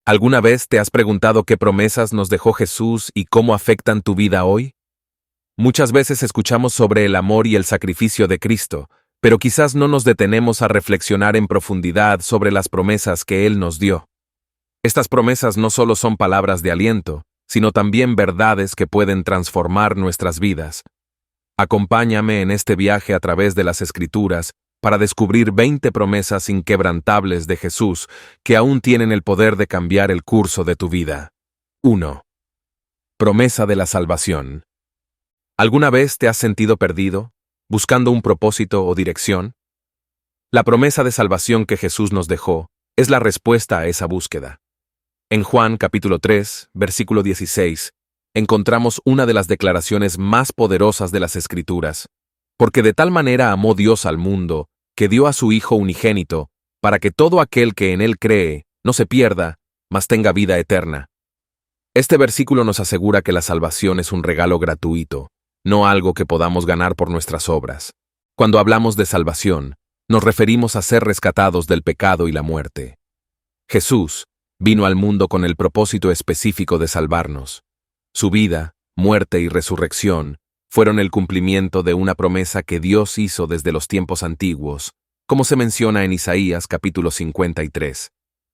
¿Alguna vez te has preguntado qué promesas nos dejó Jesús y cómo afectan tu vida hoy? Muchas veces escuchamos sobre el amor y el sacrificio de Cristo, pero quizás no nos detenemos a reflexionar en profundidad sobre las promesas que Él nos dio. Estas promesas no solo son palabras de aliento, sino también verdades que pueden transformar nuestras vidas. Acompáñame en este viaje a través de las Escrituras para descubrir 20 promesas inquebrantables de Jesús que aún tienen el poder de cambiar el curso de tu vida. 1. Promesa de la salvación. ¿Alguna vez te has sentido perdido, buscando un propósito o dirección? La promesa de salvación que Jesús nos dejó es la respuesta a esa búsqueda. En Juan capítulo 3, versículo 16, encontramos una de las declaraciones más poderosas de las Escrituras. Porque de tal manera amó Dios al mundo, que dio a su Hijo unigénito, para que todo aquel que en Él cree no se pierda, mas tenga vida eterna. Este versículo nos asegura que la salvación es un regalo gratuito, no algo que podamos ganar por nuestras obras. Cuando hablamos de salvación, nos referimos a ser rescatados del pecado y la muerte. Jesús vino al mundo con el propósito específico de salvarnos. Su vida, muerte y resurrección fueron el cumplimiento de una promesa que Dios hizo desde los tiempos antiguos, como se menciona en Isaías capítulo 53.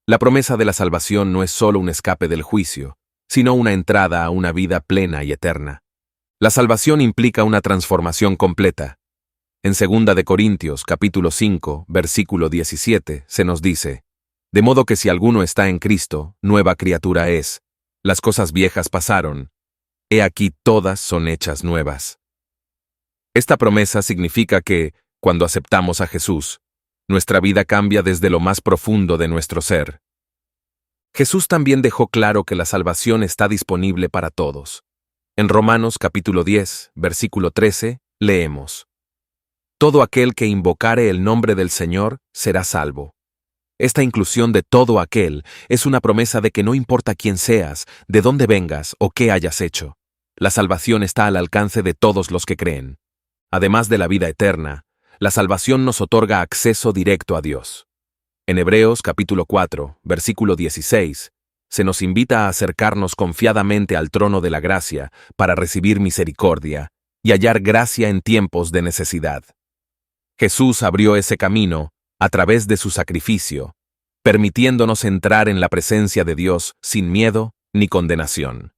La promesa de la salvación no es solo un escape del juicio, sino una entrada a una vida plena y eterna. La salvación implica una transformación completa. En 2 de Corintios capítulo 5, versículo 17, se nos dice: de modo que si alguno está en Cristo, nueva criatura es. Las cosas viejas pasaron. He aquí todas son hechas nuevas. Esta promesa significa que, cuando aceptamos a Jesús, nuestra vida cambia desde lo más profundo de nuestro ser. Jesús también dejó claro que la salvación está disponible para todos. En Romanos capítulo 10, versículo 13, leemos: todo aquel que invocare el nombre del Señor será salvo. Esta inclusión de todo aquel es una promesa de que no importa quién seas, de dónde vengas o qué hayas hecho, la salvación está al alcance de todos los que creen. Además de la vida eterna, la salvación nos otorga acceso directo a Dios. En Hebreos capítulo 4, versículo 16, se nos invita a acercarnos confiadamente al trono de la gracia para recibir misericordia y hallar gracia en tiempos de necesidad. Jesús abrió ese camino a través de su sacrificio, permitiéndonos entrar en la presencia de Dios sin miedo ni condenación.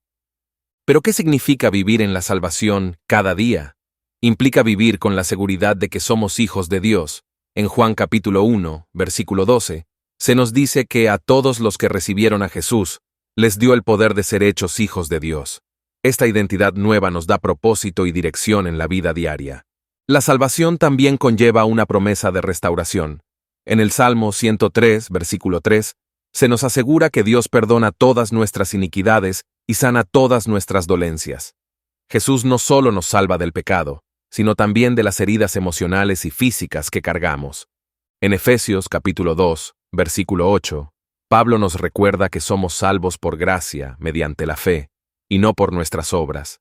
¿Pero qué significa vivir en la salvación cada día? Implica vivir con la seguridad de que somos hijos de Dios. En Juan capítulo 1, versículo 12, se nos dice que a todos los que recibieron a Jesús, les dio el poder de ser hechos hijos de Dios. Esta identidad nueva nos da propósito y dirección en la vida diaria. La salvación también conlleva una promesa de restauración. En el Salmo 103, versículo 3, se nos asegura que Dios perdona todas nuestras iniquidades y sana todas nuestras dolencias. Jesús no solo nos salva del pecado, sino también de las heridas emocionales y físicas que cargamos. En Efesios capítulo 2, versículo 8, Pablo nos recuerda que somos salvos por gracia, mediante la fe, y no por nuestras obras.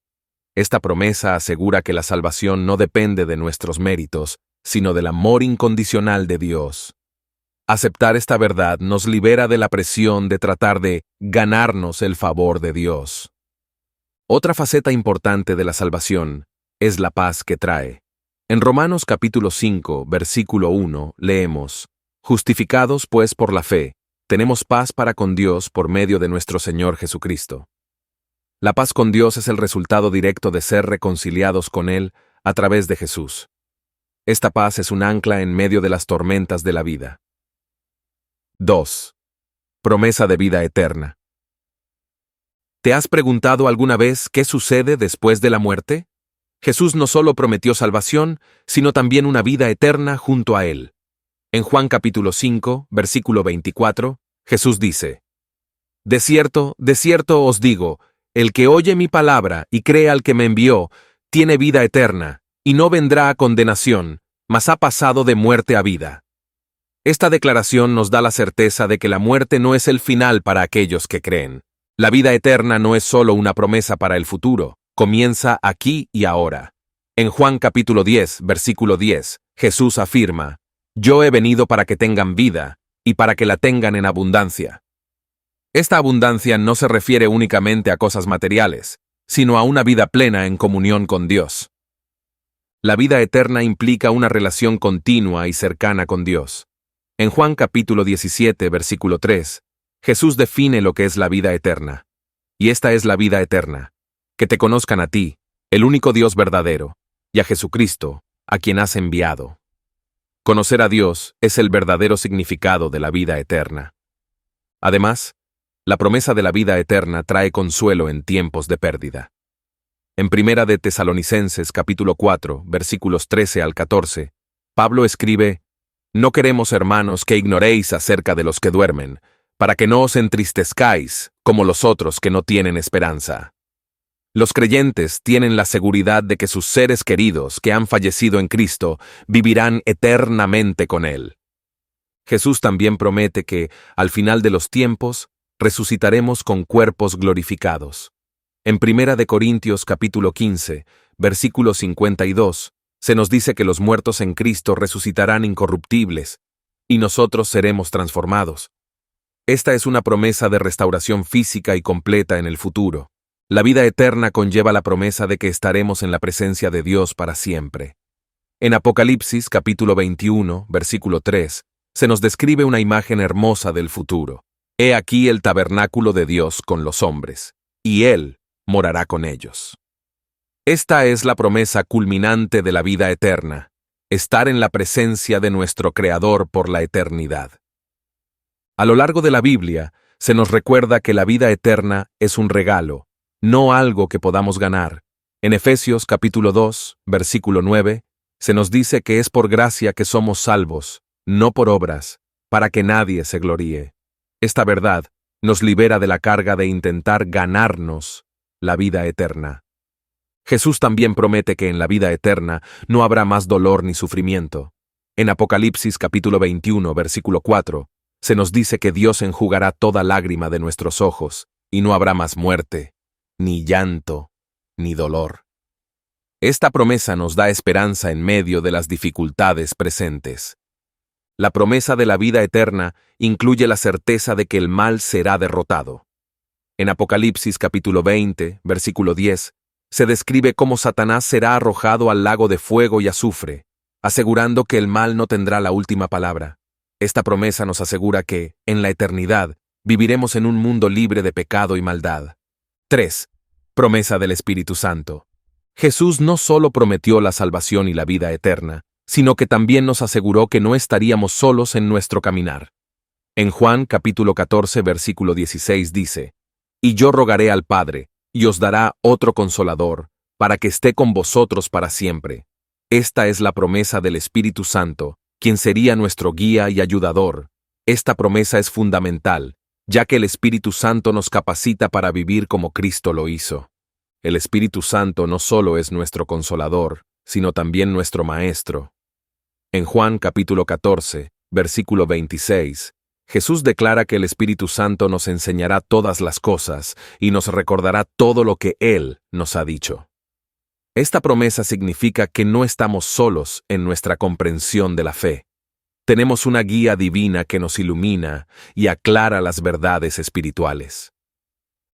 Esta promesa asegura que la salvación no depende de nuestros méritos, sino del amor incondicional de Dios. Aceptar esta verdad nos libera de la presión de tratar de ganarnos el favor de Dios. Otra faceta importante de la salvación es la paz que trae. En Romanos capítulo 5, versículo 1, leemos: justificados pues por la fe, tenemos paz para con Dios por medio de nuestro Señor Jesucristo. La paz con Dios es el resultado directo de ser reconciliados con Él a través de Jesús. Esta paz es un ancla en medio de las tormentas de la vida. 2. Promesa de vida eterna. ¿Te has preguntado alguna vez qué sucede después de la muerte? Jesús no solo prometió salvación, sino también una vida eterna junto a Él. En Juan capítulo 5, versículo 24, Jesús dice: de cierto os digo, el que oye mi palabra y cree al que me envió, tiene vida eterna, y no vendrá a condenación, mas ha pasado de muerte a vida. Esta declaración nos da la certeza de que la muerte no es el final para aquellos que creen. La vida eterna no es solo una promesa para el futuro, comienza aquí y ahora. En Juan capítulo 10, versículo 10, Jesús afirma: yo he venido para que tengan vida, y para que la tengan en abundancia. Esta abundancia no se refiere únicamente a cosas materiales, sino a una vida plena en comunión con Dios. La vida eterna implica una relación continua y cercana con Dios. En Juan capítulo 17, versículo 3, Jesús define lo que es la vida eterna. Y esta es la vida eterna, que te conozcan a ti, el único Dios verdadero, y a Jesucristo, a quien has enviado. Conocer a Dios es el verdadero significado de la vida eterna. Además, la promesa de la vida eterna trae consuelo en tiempos de pérdida. En Primera de Tesalonicenses capítulo 4, versículos 13 al 14, Pablo escribe: No queremos, hermanos, que ignoréis acerca de los que duermen, para que no os entristezcáis como los otros que no tienen esperanza. Los creyentes tienen la seguridad de que sus seres queridos que han fallecido en Cristo vivirán eternamente con Él. Jesús también promete que, al final de los tiempos, resucitaremos con cuerpos glorificados. En Primera de Corintios capítulo 15, versículo 52, se nos dice que los muertos en Cristo resucitarán incorruptibles, y nosotros seremos transformados. Esta es una promesa de restauración física y completa en el futuro. La vida eterna conlleva la promesa de que estaremos en la presencia de Dios para siempre. En Apocalipsis capítulo 21, versículo 3, se nos describe una imagen hermosa del futuro. He aquí el tabernáculo de Dios con los hombres, y Él morará con ellos. Esta es la promesa culminante de la vida eterna, estar en la presencia de nuestro Creador por la eternidad. A lo largo de la Biblia, se nos recuerda que la vida eterna es un regalo, no algo que podamos ganar. En Efesios capítulo 2, versículo 9, se nos dice que es por gracia que somos salvos, no por obras, para que nadie se gloríe. Esta verdad nos libera de la carga de intentar ganarnos la vida eterna. Jesús también promete que en la vida eterna no habrá más dolor ni sufrimiento. En Apocalipsis capítulo 21, versículo 4, se nos dice que Dios enjugará toda lágrima de nuestros ojos, y no habrá más muerte, ni llanto, ni dolor. Esta promesa nos da esperanza en medio de las dificultades presentes. La promesa de la vida eterna incluye la certeza de que el mal será derrotado. En Apocalipsis capítulo 20, versículo 10, se describe cómo Satanás será arrojado al lago de fuego y azufre, asegurando que el mal no tendrá la última palabra. Esta promesa nos asegura que, en la eternidad, viviremos en un mundo libre de pecado y maldad. 3. Promesa del Espíritu Santo. Jesús no solo prometió la salvación y la vida eterna, sino que también nos aseguró que no estaríamos solos en nuestro caminar. En Juan capítulo 14, versículo 16 dice: Y yo rogaré al Padre, y os dará otro Consolador, para que esté con vosotros para siempre. Esta es la promesa del Espíritu Santo, quien sería nuestro guía y ayudador. Esta promesa es fundamental, ya que el Espíritu Santo nos capacita para vivir como Cristo lo hizo. El Espíritu Santo no solo es nuestro Consolador, sino también nuestro Maestro. En Juan capítulo 14, versículo 26, Jesús declara que el Espíritu Santo nos enseñará todas las cosas y nos recordará todo lo que Él nos ha dicho. Esta promesa significa que no estamos solos en nuestra comprensión de la fe. Tenemos una guía divina que nos ilumina y aclara las verdades espirituales.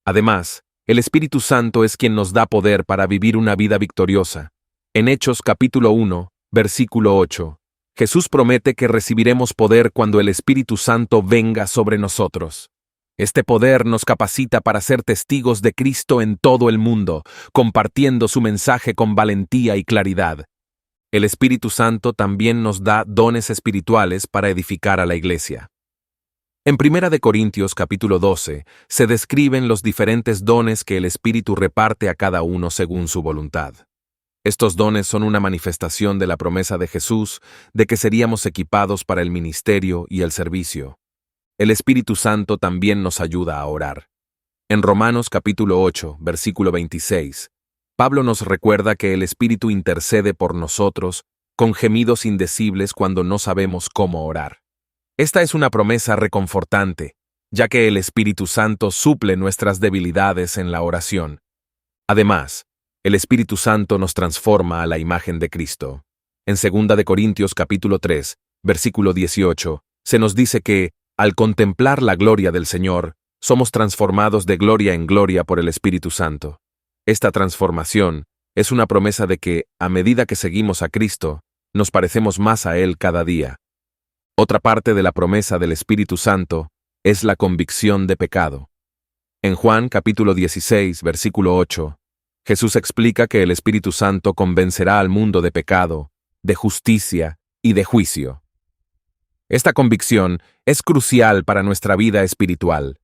Además, el Espíritu Santo es quien nos da poder para vivir una vida victoriosa. En Hechos capítulo 1, versículo 8, Jesús promete que recibiremos poder cuando el Espíritu Santo venga sobre nosotros. Este poder nos capacita para ser testigos de Cristo en todo el mundo, compartiendo su mensaje con valentía y claridad. El Espíritu Santo también nos da dones espirituales para edificar a la iglesia. En Primera de Corintios capítulo 12 se describen los diferentes dones que el Espíritu reparte a cada uno según su voluntad. Estos dones son una manifestación de la promesa de Jesús de que seríamos equipados para el ministerio y el servicio. El Espíritu Santo también nos ayuda a orar. En Romanos capítulo 8, versículo 26, Pablo nos recuerda que el Espíritu intercede por nosotros con gemidos indecibles cuando no sabemos cómo orar. Esta es una promesa reconfortante, ya que el Espíritu Santo suple nuestras debilidades en la oración. Además, el Espíritu Santo nos transforma a la imagen de Cristo. En 2 de Corintios capítulo 3, versículo 18, se nos dice que, al contemplar la gloria del Señor, somos transformados de gloria en gloria por el Espíritu Santo. Esta transformación es una promesa de que, a medida que seguimos a Cristo, nos parecemos más a Él cada día. Otra parte de la promesa del Espíritu Santo es la convicción de pecado. En Juan capítulo 16, versículo 8, Jesús explica que el Espíritu Santo convencerá al mundo de pecado, de justicia y de juicio. Esta convicción es crucial para nuestra vida espiritual,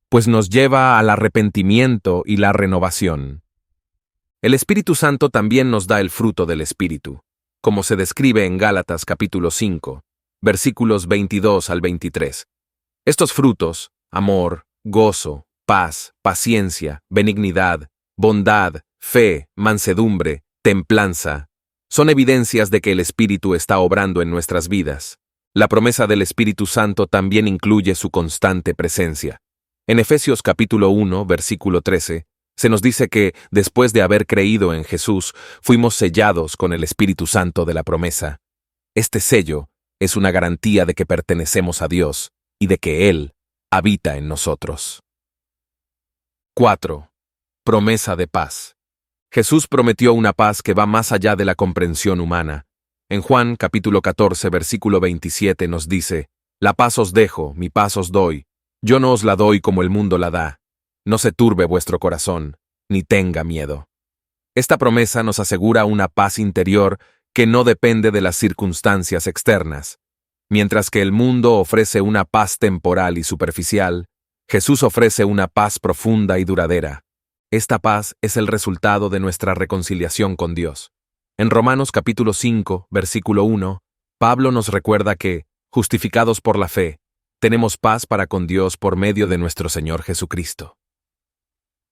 pues nos lleva al arrepentimiento y la renovación. El Espíritu Santo también nos da el fruto del Espíritu, como se describe en Gálatas capítulo 5, versículos 22 al 23. Estos frutos, amor, gozo, paz, paciencia, benignidad, bondad, fe, mansedumbre, templanza, son evidencias de que el Espíritu está obrando en nuestras vidas. La promesa del Espíritu Santo también incluye su constante presencia. En Efesios capítulo 1, versículo 13, se nos dice que, después de haber creído en Jesús, fuimos sellados con el Espíritu Santo de la promesa. Este sello es una garantía de que pertenecemos a Dios y de que Él habita en nosotros. 4. Promesa de paz. Jesús prometió una paz que va más allá de la comprensión humana. En Juan capítulo 14, versículo 27 nos dice: «La paz os dejo, mi paz os doy. Yo no os la doy como el mundo la da. No se turbe vuestro corazón, ni tenga miedo». Esta promesa nos asegura una paz interior que no depende de las circunstancias externas. Mientras que el mundo ofrece una paz temporal y superficial, Jesús ofrece una paz profunda y duradera. Esta paz es el resultado de nuestra reconciliación con Dios. En Romanos capítulo 5, versículo 1, Pablo nos recuerda que, justificados por la fe, tenemos paz para con Dios por medio de nuestro Señor Jesucristo.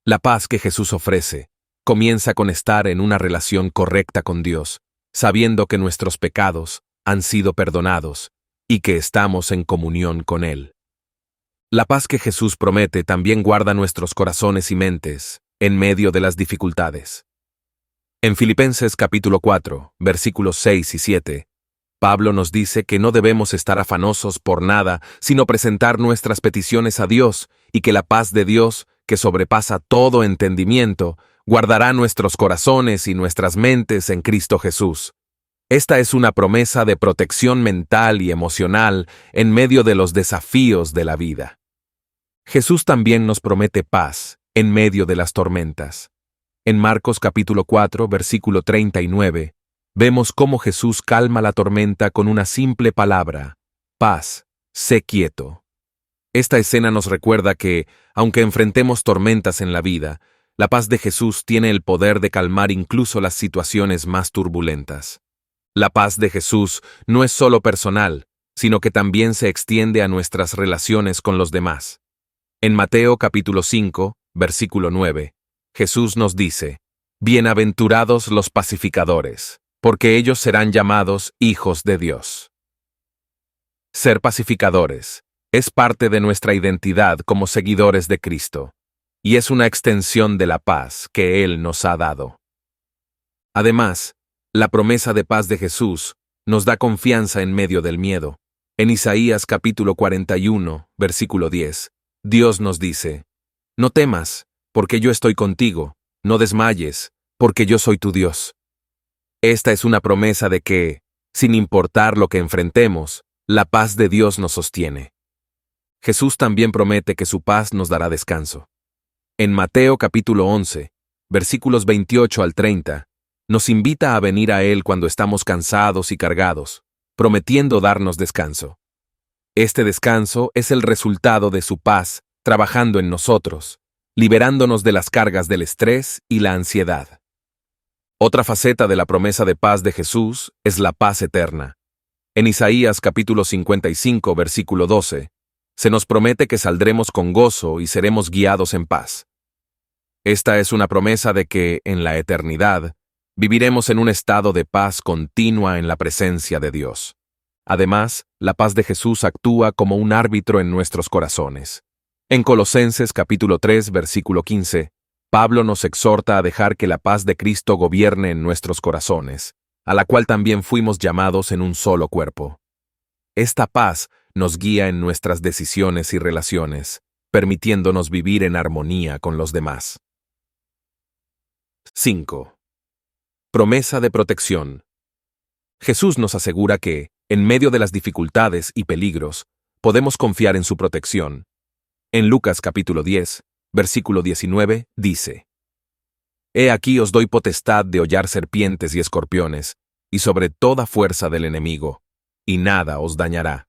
La paz que Jesús ofrece comienza con estar en una relación correcta con Dios, sabiendo que nuestros pecados han sido perdonados y que estamos en comunión con Él. La paz que Jesús promete también guarda nuestros corazones y mentes en medio de las dificultades. En Filipenses capítulo 4, versículos 6 y 7, Pablo nos dice que no debemos estar afanosos por nada, sino presentar nuestras peticiones a Dios, y que la paz de Dios, que sobrepasa todo entendimiento, guardará nuestros corazones y nuestras mentes en Cristo Jesús. Esta es una promesa de protección mental y emocional en medio de los desafíos de la vida. Jesús también nos promete paz en medio de las tormentas. En Marcos capítulo 4, versículo 39, vemos cómo Jesús calma la tormenta con una simple palabra: paz, sé quieto. Esta escena nos recuerda que, aunque enfrentemos tormentas en la vida, la paz de Jesús tiene el poder de calmar incluso las situaciones más turbulentas. La paz de Jesús no es solo personal, sino que también se extiende a nuestras relaciones con los demás. En Mateo capítulo 5, versículo 9, Jesús nos dice: «Bienaventurados los pacificadores, porque ellos serán llamados hijos de Dios». Ser pacificadores es parte de nuestra identidad como seguidores de Cristo, y es una extensión de la paz que Él nos ha dado. Además, la promesa de paz de Jesús nos da confianza en medio del miedo. En Isaías capítulo 41, versículo 10, Dios nos dice: «No temas, porque yo estoy contigo, no desmayes, porque yo soy tu Dios». Esta es una promesa de que, sin importar lo que enfrentemos, la paz de Dios nos sostiene. Jesús también promete que su paz nos dará descanso. En Mateo capítulo 11, versículos 28 al 30, nos invita a venir a Él cuando estamos cansados y cargados, prometiendo darnos descanso. Este descanso es el resultado de su paz trabajando en nosotros, liberándonos de las cargas del estrés y la ansiedad. Otra faceta de la promesa de paz de Jesús es la paz eterna. En Isaías capítulo 55, versículo 12, se nos promete que saldremos con gozo y seremos guiados en paz. Esta es una promesa de que, en la eternidad, viviremos en un estado de paz continua en la presencia de Dios. Además, la paz de Jesús actúa como un árbitro en nuestros corazones. En Colosenses capítulo 3, versículo 15, Pablo nos exhorta a dejar que la paz de Cristo gobierne en nuestros corazones, a la cual también fuimos llamados en un solo cuerpo. Esta paz nos guía en nuestras decisiones y relaciones, permitiéndonos vivir en armonía con los demás. 5. Promesa de protección. Jesús nos asegura que, en medio de las dificultades y peligros, podemos confiar en su protección. En Lucas capítulo 10, versículo 19, dice: He aquí os doy potestad de hollar serpientes y escorpiones, y sobre toda fuerza del enemigo, y nada os dañará.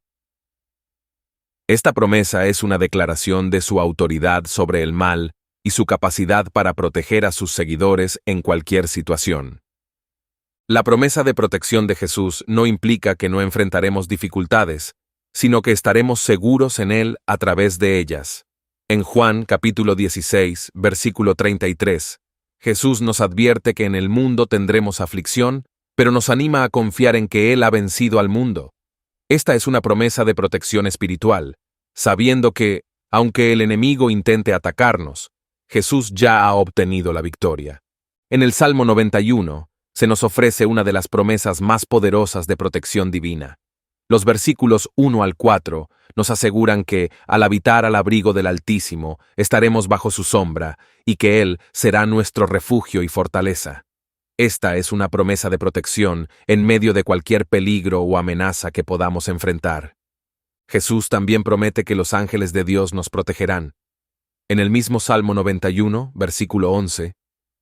Esta promesa es una declaración de su autoridad sobre el mal y su capacidad para proteger a sus seguidores en cualquier situación. La promesa de protección de Jesús no implica que no enfrentaremos dificultades, sino que estaremos seguros en Él a través de ellas. En Juan capítulo 16, versículo 33, Jesús nos advierte que en el mundo tendremos aflicción, pero nos anima a confiar en que Él ha vencido al mundo. Esta es una promesa de protección espiritual, sabiendo que, aunque el enemigo intente atacarnos, Jesús ya ha obtenido la victoria. En el Salmo 91, se nos ofrece una de las promesas más poderosas de protección divina. Los versículos 1 al 4 nos aseguran que, al habitar al abrigo del Altísimo, estaremos bajo su sombra, y que Él será nuestro refugio y fortaleza. Esta es una promesa de protección en medio de cualquier peligro o amenaza que podamos enfrentar. Jesús también promete que los ángeles de Dios nos protegerán. En el mismo Salmo 91, versículo 11,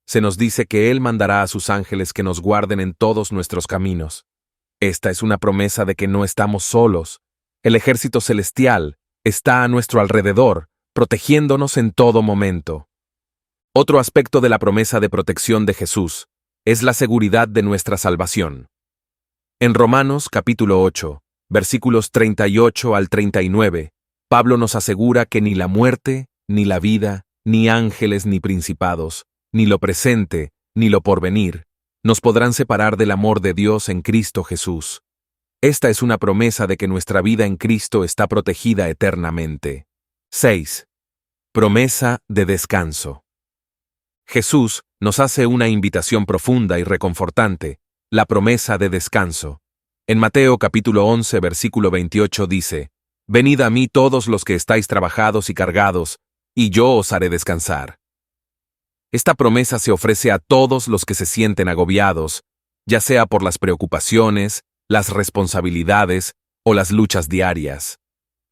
se nos dice que Él mandará a sus ángeles que nos guarden en todos nuestros caminos. Esta es una promesa de que no estamos solos. El ejército celestial está a nuestro alrededor, protegiéndonos en todo momento. Otro aspecto de la promesa de protección de Jesús es la seguridad de nuestra salvación. En Romanos capítulo 8, versículos 38 al 39, Pablo nos asegura que ni la muerte, ni la vida, ni ángeles ni principados, ni lo presente, ni lo porvenir, nos podrán separar del amor de Dios en Cristo Jesús. Esta es una promesa de que nuestra vida en Cristo está protegida eternamente. 6. Promesa de descanso. Jesús nos hace una invitación profunda y reconfortante, la promesa de descanso. En Mateo capítulo 11, versículo 28 dice: Venid a mí todos los que estáis trabajados y cargados, y yo os haré descansar. Esta promesa se ofrece a todos los que se sienten agobiados, ya sea por las preocupaciones, las responsabilidades o las luchas diarias.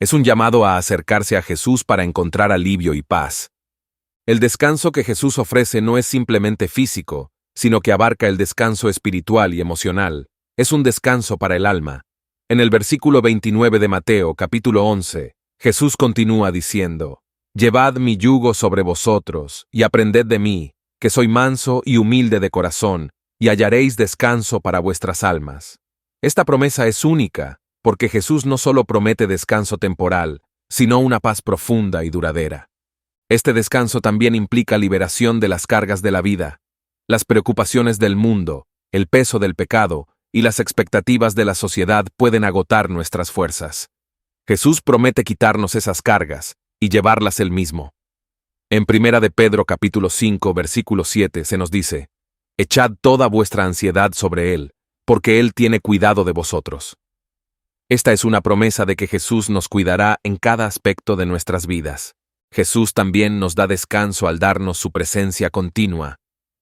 Es un llamado a acercarse a Jesús para encontrar alivio y paz. El descanso que Jesús ofrece no es simplemente físico, sino que abarca el descanso espiritual y emocional. Es un descanso para el alma. En el versículo 29 de Mateo, capítulo 11, Jesús continúa diciendo: Llevad mi yugo sobre vosotros, y aprended de mí, que soy manso y humilde de corazón, y hallaréis descanso para vuestras almas. Esta promesa es única, porque Jesús no solo promete descanso temporal, sino una paz profunda y duradera. Este descanso también implica liberación de las cargas de la vida, las preocupaciones del mundo, el peso del pecado y las expectativas de la sociedad pueden agotar nuestras fuerzas. Jesús promete quitarnos esas cargas y llevarlas Él mismo. En 1 de Pedro capítulo 5, versículo 7 se nos dice: Echad toda vuestra ansiedad sobre Él, porque Él tiene cuidado de vosotros. Esta es una promesa de que Jesús nos cuidará en cada aspecto de nuestras vidas. Jesús también nos da descanso al darnos su presencia continua.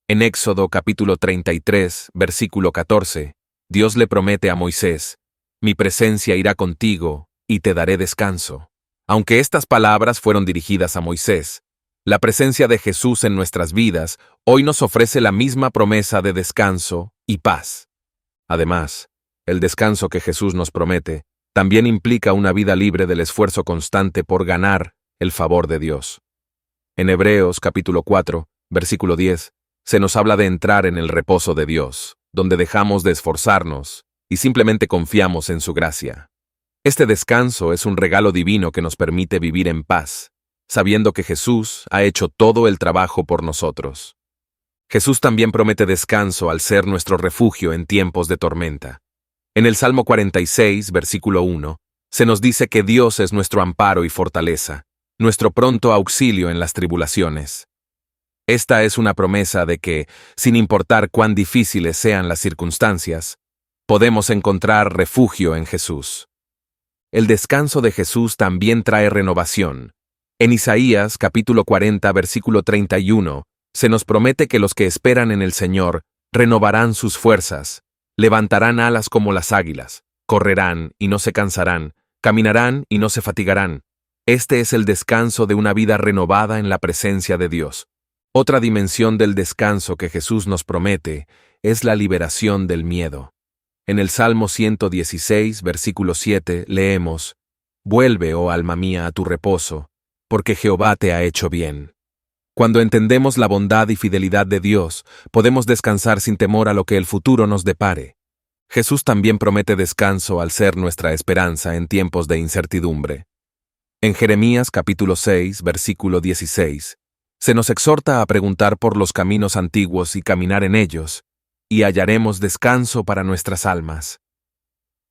En Éxodo capítulo 33, versículo 14, Dios le promete a Moisés: Mi presencia irá contigo y te daré descanso. Aunque estas palabras fueron dirigidas a Moisés, la presencia de Jesús en nuestras vidas hoy nos ofrece la misma promesa de descanso y paz. Además, el descanso que Jesús nos promete también implica una vida libre del esfuerzo constante por ganar el favor de Dios. En Hebreos capítulo 4, versículo 10, se nos habla de entrar en el reposo de Dios, donde dejamos de esforzarnos y simplemente confiamos en su gracia. Este descanso es un regalo divino que nos permite vivir en paz, sabiendo que Jesús ha hecho todo el trabajo por nosotros. Jesús también promete descanso al ser nuestro refugio en tiempos de tormenta. En el Salmo 46, versículo 1, se nos dice que Dios es nuestro amparo y fortaleza, nuestro pronto auxilio en las tribulaciones. Esta es una promesa de que, sin importar cuán difíciles sean las circunstancias, podemos encontrar refugio en Jesús. El descanso de Jesús también trae renovación. En Isaías, capítulo 40, versículo 31, se nos promete que los que esperan en el Señor renovarán sus fuerzas, levantarán alas como las águilas, correrán y no se cansarán, caminarán y no se fatigarán. Este es el descanso de una vida renovada en la presencia de Dios. Otra dimensión del descanso que Jesús nos promete es la liberación del miedo. En el Salmo 116, versículo 7, leemos: «Vuelve, oh alma mía, a tu reposo, porque Jehová te ha hecho bien». Cuando entendemos la bondad y fidelidad de Dios, podemos descansar sin temor a lo que el futuro nos depare. Jesús también promete descanso al ser nuestra esperanza en tiempos de incertidumbre. En Jeremías capítulo 6, versículo 16, se nos exhorta a preguntar por los caminos antiguos y caminar en ellos, y hallaremos descanso para nuestras almas.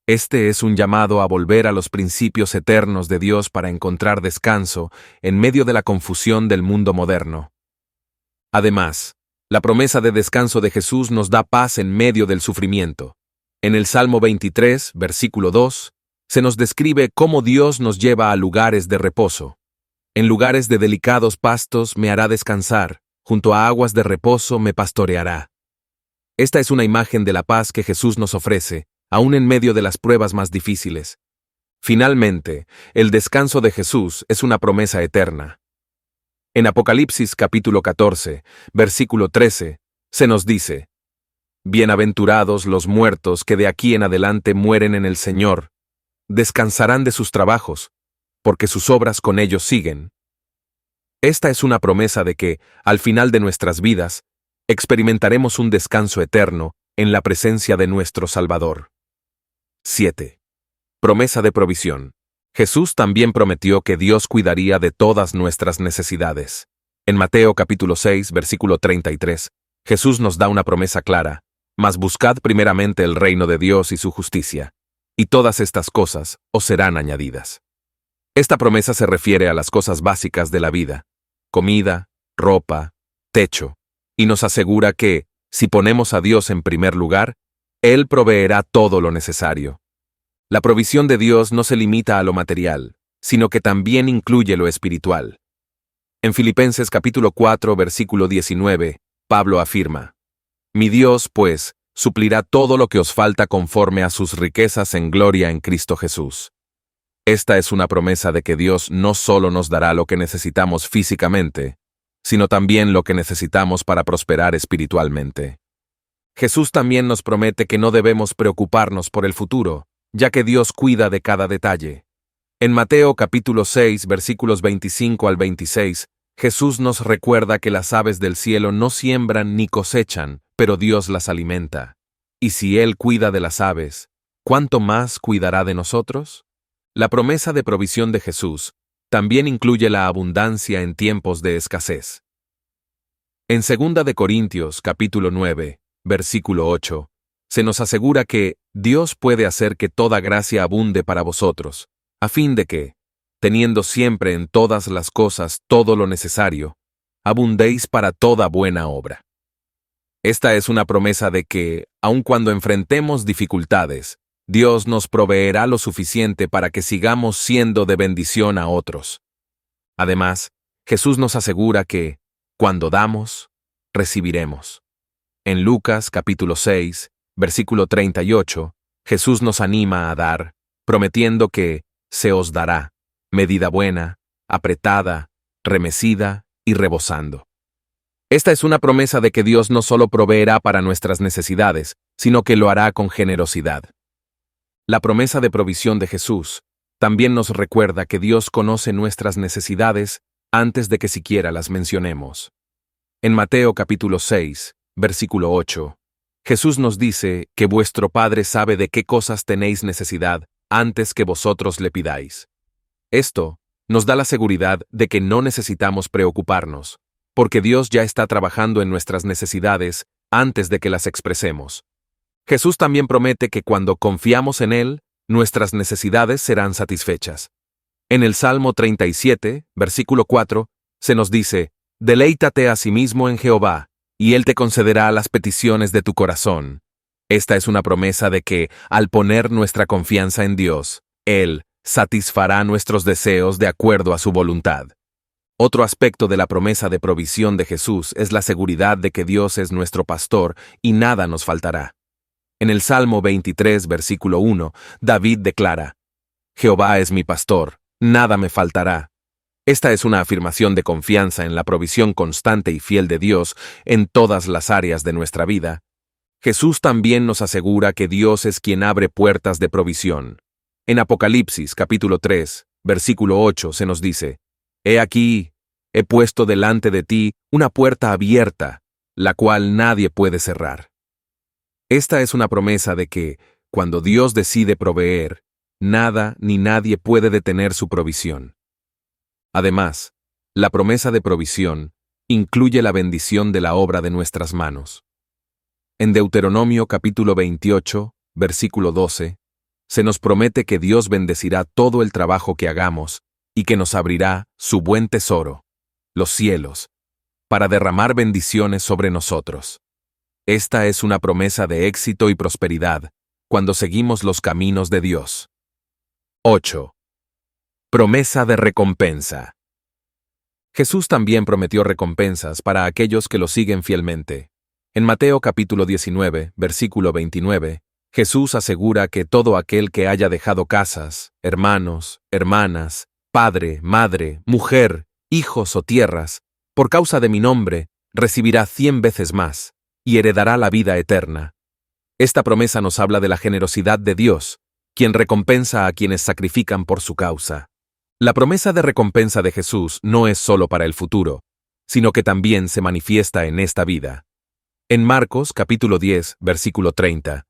Este es un llamado a volver a los principios eternos de Dios para encontrar descanso en medio de la confusión del mundo moderno. Además, la promesa de descanso de Jesús nos da paz en medio del sufrimiento. En el Salmo 23, versículo 2, se nos describe cómo Dios nos lleva a lugares de reposo. En lugares de delicados pastos me hará descansar, junto a aguas de reposo me pastoreará. Esta es una imagen de la paz que Jesús nos ofrece, aún en medio de las pruebas más difíciles. Finalmente, el descanso de Jesús es una promesa eterna. En Apocalipsis capítulo 14, versículo 13, se nos dice: «Bienaventurados los muertos que de aquí en adelante mueren en el Señor, descansarán de sus trabajos, porque sus obras con ellos siguen». Esta es una promesa de que, al final de nuestras vidas, experimentaremos un descanso eterno en la presencia de nuestro Salvador. 7. Promesa de provisión. Jesús también prometió que Dios cuidaría de todas nuestras necesidades. En Mateo capítulo 6, versículo 33, Jesús nos da una promesa clara: «Mas buscad primeramente el reino de Dios y su justicia, y todas estas cosas os serán añadidas». Esta promesa se refiere a las cosas básicas de la vida: comida, ropa, techo, y nos asegura que, si ponemos a Dios en primer lugar, Él proveerá todo lo necesario. La provisión de Dios no se limita a lo material, sino que también incluye lo espiritual. En Filipenses capítulo 4, versículo 19, Pablo afirma: «Mi Dios, pues, suplirá todo lo que os falta conforme a sus riquezas en gloria en Cristo Jesús». Esta es una promesa de que Dios no solo nos dará lo que necesitamos físicamente, sino también lo que necesitamos para prosperar espiritualmente. Jesús también nos promete que no debemos preocuparnos por el futuro, ya que Dios cuida de cada detalle. En Mateo capítulo 6, versículos 25 al 26, Jesús nos recuerda que las aves del cielo no siembran ni cosechan, pero Dios las alimenta. Y si Él cuida de las aves, ¿cuánto más cuidará de nosotros? La promesa de provisión de Jesús también incluye la abundancia en tiempos de escasez. En 2 de Corintios capítulo 9, versículo 8, se nos asegura que Dios puede hacer que toda gracia abunde para vosotros, a fin de que, teniendo siempre en todas las cosas todo lo necesario, abundéis para toda buena obra. Esta es una promesa de que, aun cuando enfrentemos dificultades, Dios nos proveerá lo suficiente para que sigamos siendo de bendición a otros. Además, Jesús nos asegura que, cuando damos, recibiremos. En Lucas capítulo 6, versículo 38, Jesús nos anima a dar, prometiendo que se os dará, medida buena, apretada, remecida y rebosando. Esta es una promesa de que Dios no solo proveerá para nuestras necesidades, sino que lo hará con generosidad. La promesa de provisión de Jesús también nos recuerda que Dios conoce nuestras necesidades antes de que siquiera las mencionemos. En Mateo capítulo 6, versículo 8, Jesús nos dice que vuestro Padre sabe de qué cosas tenéis necesidad antes que vosotros le pidáis. Esto nos da la seguridad de que no necesitamos preocuparnos, porque Dios ya está trabajando en nuestras necesidades antes de que las expresemos. Jesús también promete que cuando confiamos en Él, nuestras necesidades serán satisfechas. En el Salmo 37, versículo 4, se nos dice: «Deleítate asimismo en Jehová, y Él te concederá las peticiones de tu corazón». Esta es una promesa de que, al poner nuestra confianza en Dios, Él satisfará nuestros deseos de acuerdo a su voluntad. Otro aspecto de la promesa de provisión de Jesús es la seguridad de que Dios es nuestro pastor y nada nos faltará. En el Salmo 23, versículo 1, David declara: Jehová es mi pastor, nada me faltará. Esta es una afirmación de confianza en la provisión constante y fiel de Dios en todas las áreas de nuestra vida. Jesús también nos asegura que Dios es quien abre puertas de provisión. En Apocalipsis, capítulo 3, versículo 8, se nos dice: He aquí, he puesto delante de ti una puerta abierta, la cual nadie puede cerrar. Esta es una promesa de que, cuando Dios decide proveer, nada ni nadie puede detener su provisión. Además, la promesa de provisión incluye la bendición de la obra de nuestras manos. En Deuteronomio capítulo 28, versículo 12, se nos promete que Dios bendecirá todo el trabajo que hagamos y que nos abrirá su buen tesoro, los cielos, para derramar bendiciones sobre nosotros. Esta es una promesa de éxito y prosperidad cuando seguimos los caminos de Dios. 8. Promesa de recompensa. Jesús también prometió recompensas para aquellos que lo siguen fielmente. En Mateo capítulo 19, versículo 29, Jesús asegura que todo aquel que haya dejado casas, hermanos, hermanas, padre, madre, mujer, hijos o tierras, por causa de mi nombre, recibirá 100 veces más, y heredará la vida eterna. Esta promesa nos habla de la generosidad de Dios, quien recompensa a quienes sacrifican por su causa. La promesa de recompensa de Jesús no es solo para el futuro, sino que también se manifiesta en esta vida. En Marcos capítulo 10, versículo 30,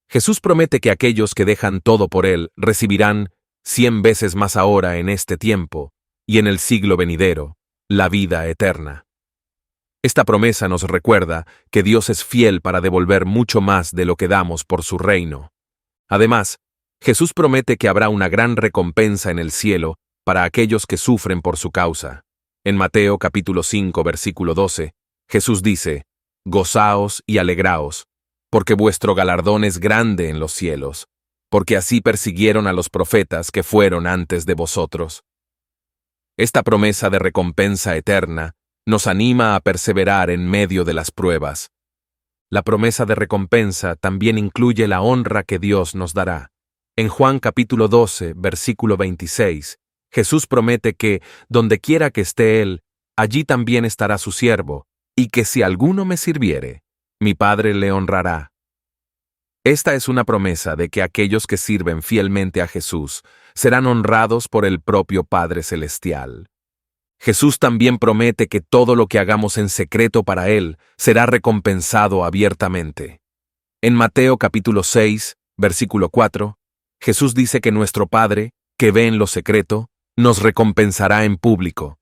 Jesús promete que aquellos que dejan todo por Él recibirán 100 veces más ahora en este tiempo, y en el siglo venidero, la vida eterna. Esta promesa nos recuerda que Dios es fiel para devolver mucho más de lo que damos por su reino. Además, Jesús promete que habrá una gran recompensa en el cielo para aquellos que sufren por su causa. En Mateo capítulo 5, versículo 12, Jesús dice: Gozaos y alegraos, porque vuestro galardón es grande en los cielos, porque así persiguieron a los profetas que fueron antes de vosotros. Esta promesa de recompensa eterna nos anima a perseverar en medio de las pruebas. La promesa de recompensa también incluye la honra que Dios nos dará. En Juan capítulo 12, versículo 26, Jesús promete que, donde quiera que esté Él, allí también estará su siervo, y que si alguno me sirviere, mi Padre le honrará. Esta es una promesa de que aquellos que sirven fielmente a Jesús serán honrados por el propio Padre Celestial. Jesús también promete que todo lo que hagamos en secreto para Él será recompensado abiertamente. En Mateo capítulo 6, versículo 4, Jesús dice que nuestro Padre, que ve en lo secreto, nos recompensará en público.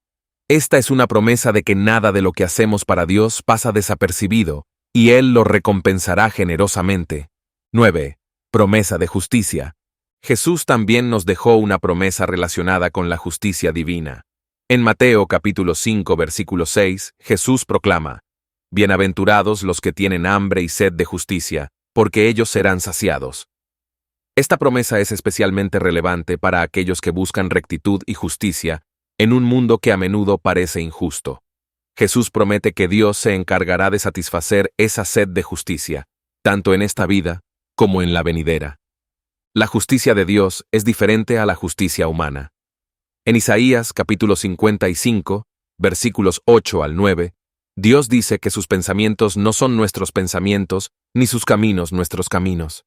Esta es una promesa de que nada de lo que hacemos para Dios pasa desapercibido, y Él lo recompensará generosamente. 9. Promesa de justicia. Jesús también nos dejó una promesa relacionada con la justicia divina. En Mateo capítulo 5, versículo 6, Jesús proclama: Bienaventurados los que tienen hambre y sed de justicia, porque ellos serán saciados. Esta promesa es especialmente relevante para aquellos que buscan rectitud y justicia en un mundo que a menudo parece injusto. Jesús promete que Dios se encargará de satisfacer esa sed de justicia, tanto en esta vida como en la venidera. La justicia de Dios es diferente a la justicia humana. En Isaías capítulo 55, versículos 8 al 9, Dios dice que sus pensamientos no son nuestros pensamientos, ni sus caminos nuestros caminos.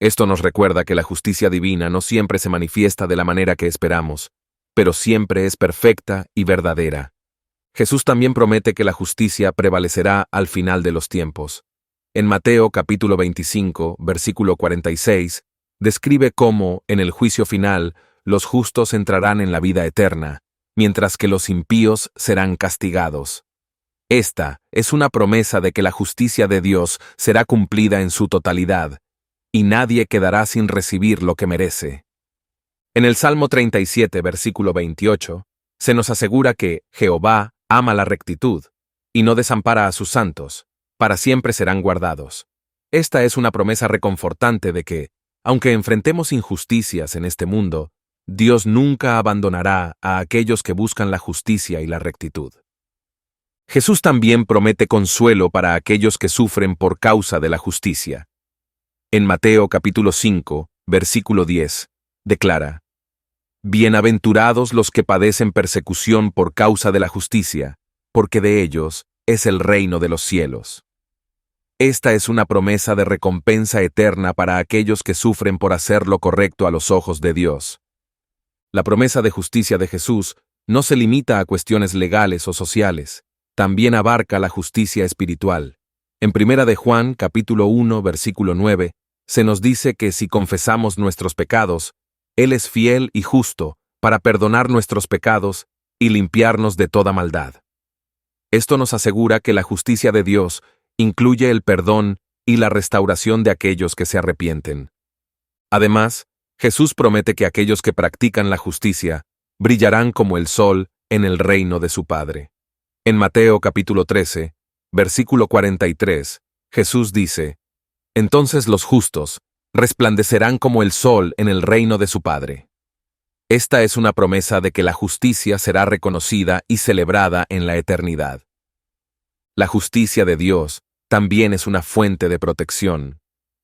Esto nos recuerda que la justicia divina no siempre se manifiesta de la manera que esperamos, pero siempre es perfecta y verdadera. Jesús también promete que la justicia prevalecerá al final de los tiempos. En Mateo capítulo 25, versículo 46, describe cómo, en el juicio final, los justos entrarán en la vida eterna, mientras que los impíos serán castigados. Esta es una promesa de que la justicia de Dios será cumplida en su totalidad, y nadie quedará sin recibir lo que merece. En el Salmo 37, versículo 28, se nos asegura que Jehová ama la rectitud, y no desampara a sus santos, para siempre serán guardados. Esta es una promesa reconfortante de que, aunque enfrentemos injusticias en este mundo, Dios nunca abandonará a aquellos que buscan la justicia y la rectitud. Jesús también promete consuelo para aquellos que sufren por causa de la justicia. En Mateo capítulo 5, versículo 10, declara: Bienaventurados los que padecen persecución por causa de la justicia, porque de ellos es el reino de los cielos. Esta es una promesa de recompensa eterna para aquellos que sufren por hacer lo correcto a los ojos de Dios. La promesa de justicia de Jesús no se limita a cuestiones legales o sociales, también abarca la justicia espiritual. En 1 de Juan, capítulo 1, versículo 9, se nos dice que si confesamos nuestros pecados, Él es fiel y justo para perdonar nuestros pecados y limpiarnos de toda maldad. Esto nos asegura que la justicia de Dios incluye el perdón y la restauración de aquellos que se arrepienten. Además, Jesús promete que aquellos que practican la justicia brillarán como el sol en el reino de su Padre. En Mateo capítulo 13, versículo 43, Jesús dice: Entonces los justos resplandecerán como el sol en el reino de su Padre. Esta es una promesa de que la justicia será reconocida y celebrada en la eternidad. La justicia de Dios también es una fuente de protección.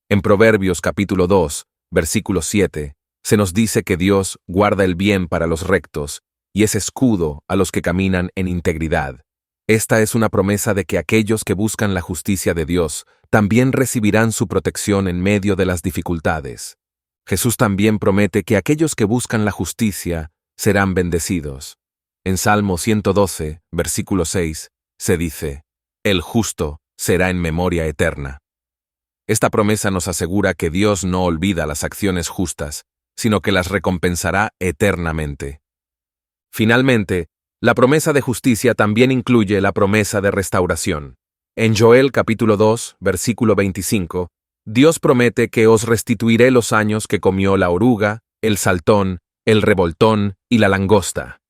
En Proverbios capítulo 2, versículo 7, se nos dice que Dios guarda el bien para los rectos y es escudo a los que caminan en integridad. Esta es una promesa de que aquellos que buscan la justicia de Dios también recibirán su protección en medio de las dificultades. Jesús también promete que aquellos que buscan la justicia serán bendecidos. En Salmo 112, versículo 6, se dice: El justo será en memoria eterna. Esta promesa nos asegura que Dios no olvida las acciones justas, sino que las recompensará eternamente. Finalmente, la promesa de justicia también incluye la promesa de restauración. En Joel capítulo 2, versículo 25, Dios promete que os restituiré los años que comió la oruga, el saltón, el revoltón y la langosta.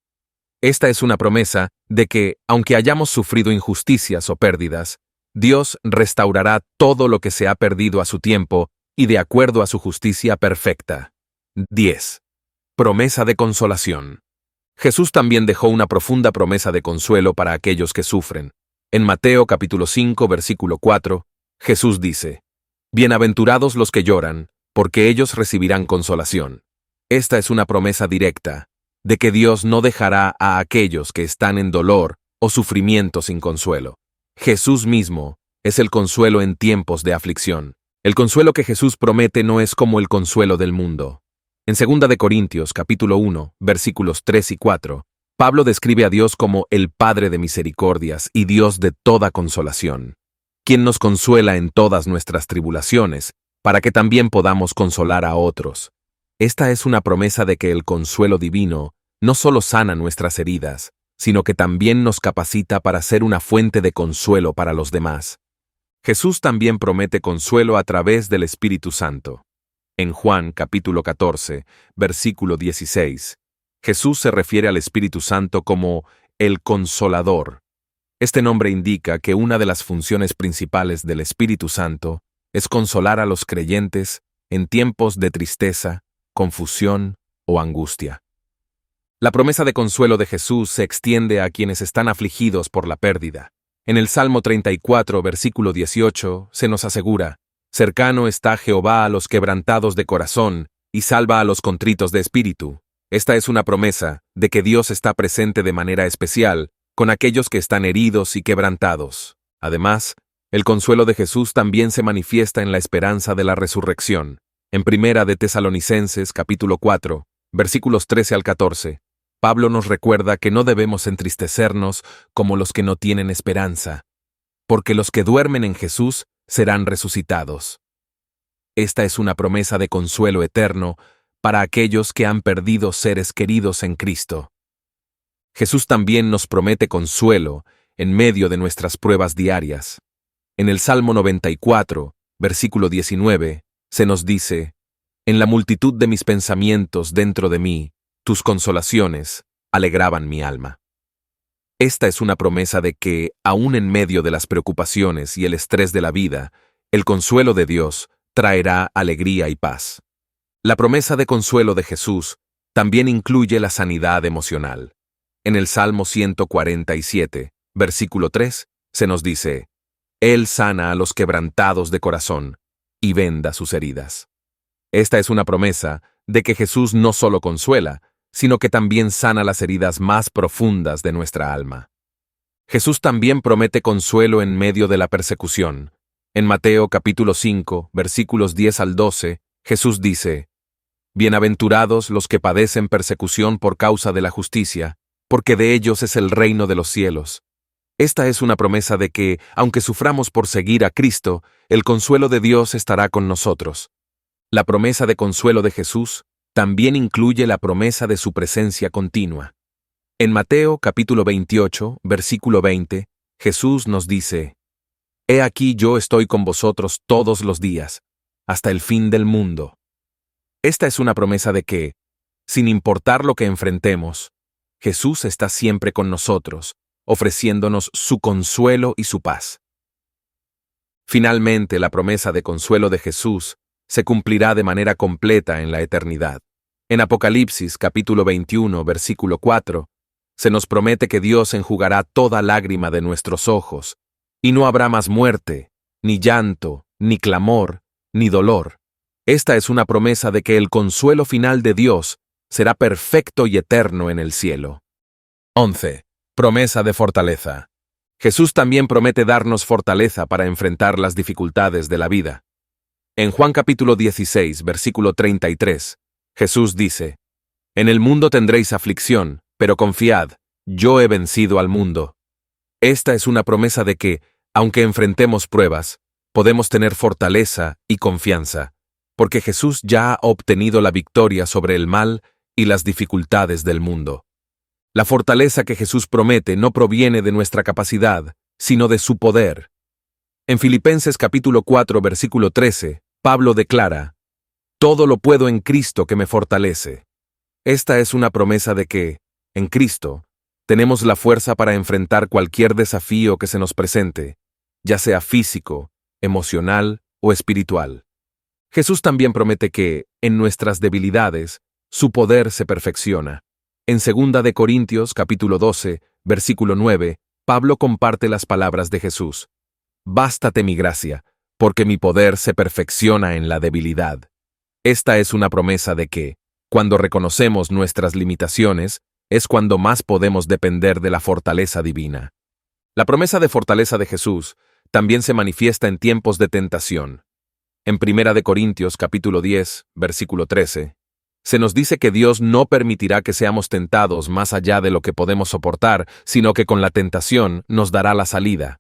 Esta es una promesa de que, aunque hayamos sufrido injusticias o pérdidas, Dios restaurará todo lo que se ha perdido a su tiempo y de acuerdo a su justicia perfecta. 10. Promesa de consolación. Jesús también dejó una profunda promesa de consuelo para aquellos que sufren. En Mateo capítulo 5, versículo 4, Jesús dice: Bienaventurados los que lloran, porque ellos recibirán consolación. Esta es una promesa directa, de que Dios no dejará a aquellos que están en dolor o sufrimiento sin consuelo. Jesús mismo es el consuelo en tiempos de aflicción. El consuelo que Jesús promete no es como el consuelo del mundo. En 2 de Corintios, capítulo 1, versículos 3 y 4, Pablo describe a Dios como el Padre de misericordias y Dios de toda consolación, quien nos consuela en todas nuestras tribulaciones, para que también podamos consolar a otros. Esta es una promesa de que el consuelo divino no solo sana nuestras heridas, sino que también nos capacita para ser una fuente de consuelo para los demás. Jesús también promete consuelo a través del Espíritu Santo. En Juan capítulo 14, versículo 16, Jesús se refiere al Espíritu Santo como el Consolador. Este nombre indica que una de las funciones principales del Espíritu Santo es consolar a los creyentes en tiempos de tristeza, confusión o angustia. La promesa de consuelo de Jesús se extiende a quienes están afligidos por la pérdida. En el Salmo 34, versículo 18, se nos asegura: Cercano está Jehová a los quebrantados de corazón, y salva a los contritos de espíritu. Esta es una promesa de que Dios está presente de manera especial con aquellos que están heridos y quebrantados. Además, el consuelo de Jesús también se manifiesta en la esperanza de la resurrección. En 1 de Tesalonicenses, capítulo 4, versículos 13 al 14, Pablo nos recuerda que no debemos entristecernos como los que no tienen esperanza, porque los que duermen en Jesús serán resucitados. Esta es una promesa de consuelo eterno para aquellos que han perdido seres queridos en Cristo. Jesús también nos promete consuelo en medio de nuestras pruebas diarias. En el Salmo 94, versículo 19, se nos dice: En la multitud de mis pensamientos dentro de mí, tus consolaciones alegraban mi alma. Esta es una promesa de que, aún en medio de las preocupaciones y el estrés de la vida, el consuelo de Dios traerá alegría y paz. La promesa de consuelo de Jesús también incluye la sanidad emocional. En el Salmo 147, versículo 3, se nos dice: Él sana a los quebrantados de corazón y venda sus heridas. Esta es una promesa de que Jesús no solo consuela, sino que también sana las heridas más profundas de nuestra alma. Jesús también promete consuelo en medio de la persecución. En Mateo capítulo 5, versículos 10 al 12, Jesús dice: Bienaventurados los que padecen persecución por causa de la justicia, porque de ellos es el reino de los cielos. Esta es una promesa de que, aunque suframos por seguir a Cristo, el consuelo de Dios estará con nosotros. La promesa de consuelo de Jesús también incluye la promesa de su presencia continua. En Mateo capítulo 28, versículo 20, Jesús nos dice: He aquí yo estoy con vosotros todos los días, hasta el fin del mundo. Esta es una promesa de que, sin importar lo que enfrentemos, Jesús está siempre con nosotros, ofreciéndonos su consuelo y su paz. Finalmente, la promesa de consuelo de Jesús se cumplirá de manera completa en la eternidad. En Apocalipsis capítulo 21, versículo 4, se nos promete que Dios enjugará toda lágrima de nuestros ojos, y no habrá más muerte, ni llanto, ni clamor, ni dolor. Esta es una promesa de que el consuelo final de Dios será perfecto y eterno en el cielo. 11. Promesa de fortaleza. Jesús también promete darnos fortaleza para enfrentar las dificultades de la vida. En Juan capítulo 16, versículo 33, Jesús dice: En el mundo tendréis aflicción, pero confiad, yo he vencido al mundo. Esta es una promesa de que, aunque enfrentemos pruebas, podemos tener fortaleza y confianza, porque Jesús ya ha obtenido la victoria sobre el mal y las dificultades del mundo. La fortaleza que Jesús promete no proviene de nuestra capacidad, sino de su poder. En Filipenses capítulo 4, versículo 13, Pablo declara: Todo lo puedo en Cristo que me fortalece. Esta es una promesa de que, en Cristo, tenemos la fuerza para enfrentar cualquier desafío que se nos presente, ya sea físico, emocional o espiritual. Jesús también promete que, en nuestras debilidades, su poder se perfecciona. En 2 de Corintios capítulo 12, versículo 9, Pablo comparte las palabras de Jesús: Bástate mi gracia, porque mi poder se perfecciona en la debilidad. Esta es una promesa de que, cuando reconocemos nuestras limitaciones, es cuando más podemos depender de la fortaleza divina. La promesa de fortaleza de Jesús también se manifiesta en tiempos de tentación. En 1 de Corintios capítulo 10, versículo 13, se nos dice que Dios no permitirá que seamos tentados más allá de lo que podemos soportar, sino que con la tentación nos dará la salida.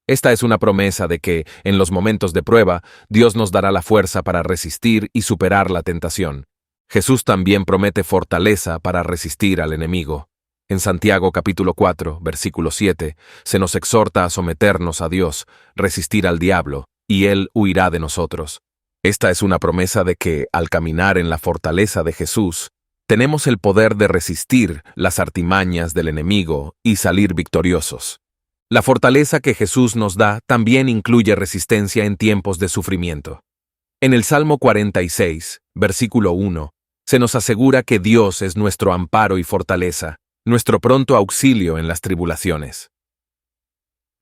Esta es una promesa de que, en los momentos de prueba, Dios nos dará la fuerza para resistir y superar la tentación. Jesús también promete fortaleza para resistir al enemigo. En Santiago capítulo 4, versículo 7, se nos exhorta a someternos a Dios, resistir al diablo, y Él huirá de nosotros. Esta es una promesa de que, al caminar en la fortaleza de Jesús, tenemos el poder de resistir las artimañas del enemigo y salir victoriosos. La fortaleza que Jesús nos da también incluye resistencia en tiempos de sufrimiento. En el Salmo 46, versículo 1, se nos asegura que Dios es nuestro amparo y fortaleza, nuestro pronto auxilio en las tribulaciones.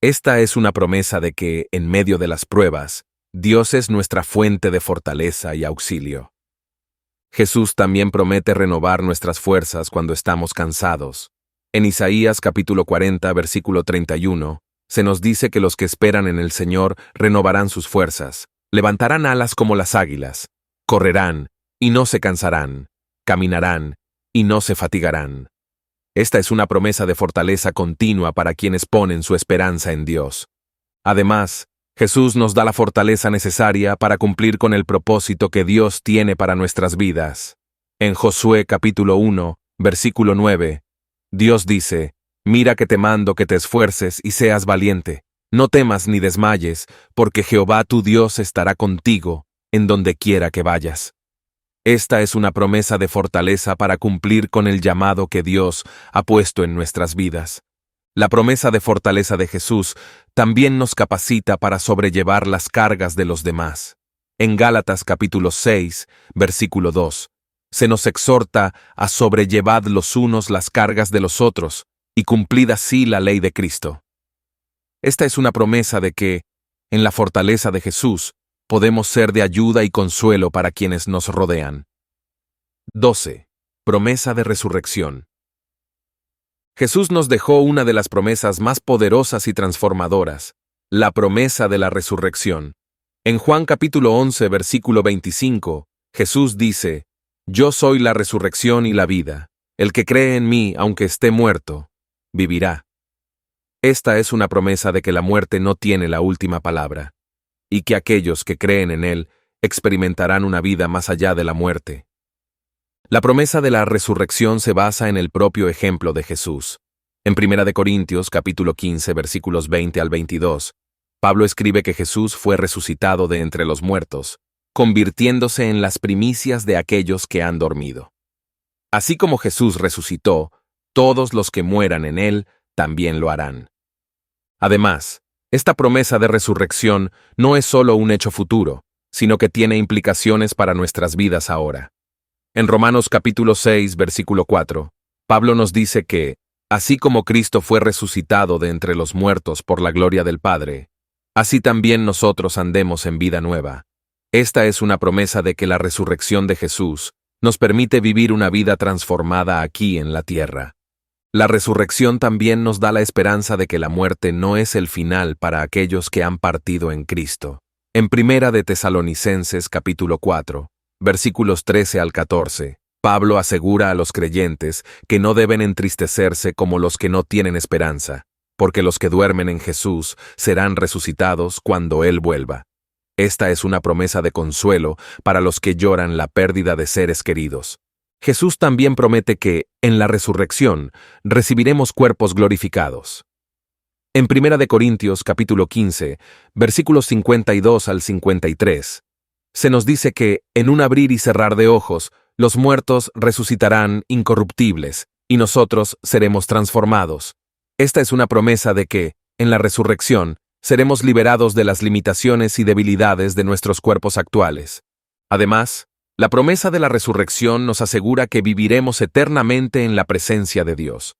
Esta es una promesa de que, en medio de las pruebas, Dios es nuestra fuente de fortaleza y auxilio. Jesús también promete renovar nuestras fuerzas cuando estamos cansados. En Isaías capítulo 40, versículo 31, se nos dice que los que esperan en el Señor renovarán sus fuerzas, levantarán alas como las águilas, correrán y no se cansarán, caminarán y no se fatigarán. Esta es una promesa de fortaleza continua para quienes ponen su esperanza en Dios. Además, Jesús nos da la fortaleza necesaria para cumplir con el propósito que Dios tiene para nuestras vidas. En Josué capítulo 1, versículo 9, Dios dice: Mira que te mando que te esfuerces y seas valiente. No temas ni desmayes, porque Jehová tu Dios estará contigo en donde quiera que vayas. Esta es una promesa de fortaleza para cumplir con el llamado que Dios ha puesto en nuestras vidas. La promesa de fortaleza de Jesús también nos capacita para sobrellevar las cargas de los demás. En Gálatas capítulo 6, versículo 2, Se nos exhorta a sobrellevad los unos las cargas de los otros, y cumplid así la ley de Cristo. Esta es una promesa de que, en la fortaleza de Jesús, podemos ser de ayuda y consuelo para quienes nos rodean. 12. Promesa de resurrección. Jesús nos dejó una de las promesas más poderosas y transformadoras, la promesa de la resurrección. En Juan capítulo 11, versículo 25, Jesús dice: Yo soy la resurrección y la vida. El que cree en mí, aunque esté muerto, vivirá. Esta es una promesa de que la muerte no tiene la última palabra, y que aquellos que creen en Él experimentarán una vida más allá de la muerte. La promesa de la resurrección se basa en el propio ejemplo de Jesús. En 1 Corintios capítulo 15, versículos 20 al 22, Pablo escribe que Jesús fue resucitado de entre los muertos, convirtiéndose en las primicias de aquellos que han dormido. Así como Jesús resucitó, todos los que mueran en Él también lo harán. Además, esta promesa de resurrección no es solo un hecho futuro, sino que tiene implicaciones para nuestras vidas ahora. En Romanos capítulo 6, versículo 4, Pablo nos dice que, así como Cristo fue resucitado de entre los muertos por la gloria del Padre, así también nosotros andemos en vida nueva. Esta es una promesa de que la resurrección de Jesús nos permite vivir una vida transformada aquí en la tierra. La resurrección también nos da la esperanza de que la muerte no es el final para aquellos que han partido en Cristo. En 1 de Tesalonicenses capítulo 4, versículos 13 al 14, Pablo asegura a los creyentes que no deben entristecerse como los que no tienen esperanza, porque los que duermen en Jesús serán resucitados cuando Él vuelva. Esta es una promesa de consuelo para los que lloran la pérdida de seres queridos. Jesús también promete que, en la resurrección, recibiremos cuerpos glorificados. En 1 Corintios capítulo 15, versículos 52 al 53, se nos dice que, en un abrir y cerrar de ojos, los muertos resucitarán incorruptibles, y nosotros seremos transformados. Esta es una promesa de que, en la resurrección, seremos liberados de las limitaciones y debilidades de nuestros cuerpos actuales. Además, la promesa de la resurrección nos asegura que viviremos eternamente en la presencia de Dios.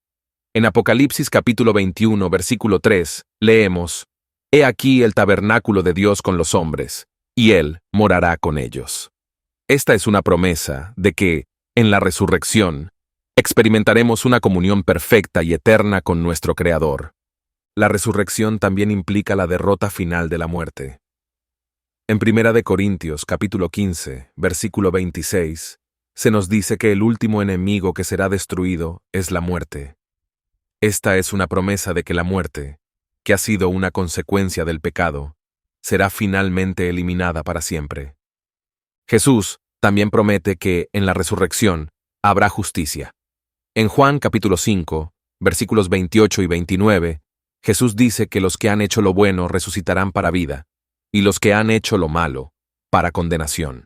En Apocalipsis capítulo 21, versículo 3, leemos: He aquí el tabernáculo de Dios con los hombres, y Él morará con ellos. Esta es una promesa de que, en la resurrección, experimentaremos una comunión perfecta y eterna con nuestro Creador. La resurrección también implica la derrota final de la muerte. En 1 Corintios capítulo 15, versículo 26, se nos dice que el último enemigo que será destruido es la muerte. Esta es una promesa de que la muerte, que ha sido una consecuencia del pecado, será finalmente eliminada para siempre. Jesús también promete que, en la resurrección, habrá justicia. En Juan capítulo 5, versículos 28 y 29, Jesús dice que los que han hecho lo bueno resucitarán para vida, y los que han hecho lo malo, para condenación.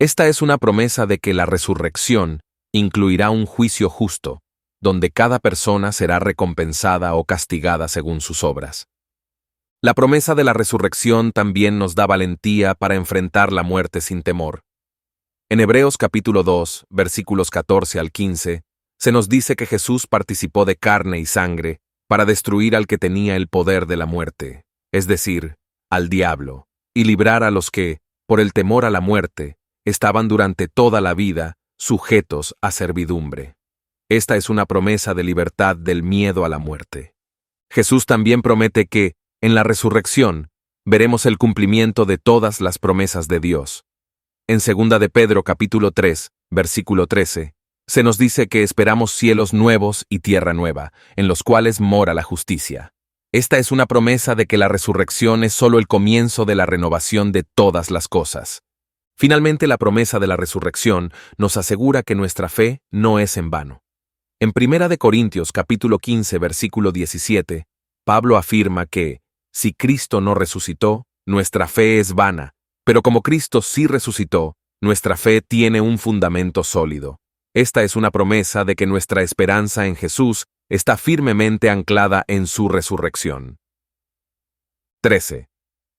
Esta es una promesa de que la resurrección incluirá un juicio justo, donde cada persona será recompensada o castigada según sus obras. La promesa de la resurrección también nos da valentía para enfrentar la muerte sin temor. En Hebreos capítulo 2, versículos 14 al 15, se nos dice que Jesús participó de carne y sangre para destruir al que tenía el poder de la muerte, es decir, al diablo, y librar a los que, por el temor a la muerte, estaban durante toda la vida sujetos a servidumbre. Esta es una promesa de libertad del miedo a la muerte. Jesús también promete que, en la resurrección, veremos el cumplimiento de todas las promesas de Dios. En 2 de Pedro capítulo 3, versículo 13, se nos dice que esperamos cielos nuevos y tierra nueva, en los cuales mora la justicia. Esta es una promesa de que la resurrección es solo el comienzo de la renovación de todas las cosas. Finalmente, la promesa de la resurrección nos asegura que nuestra fe no es en vano. En 1 Corintios capítulo 15, versículo 17, Pablo afirma que, si Cristo no resucitó, nuestra fe es vana, pero como Cristo sí resucitó, nuestra fe tiene un fundamento sólido. Esta es una promesa de que nuestra esperanza en Jesús está firmemente anclada en su resurrección. 13.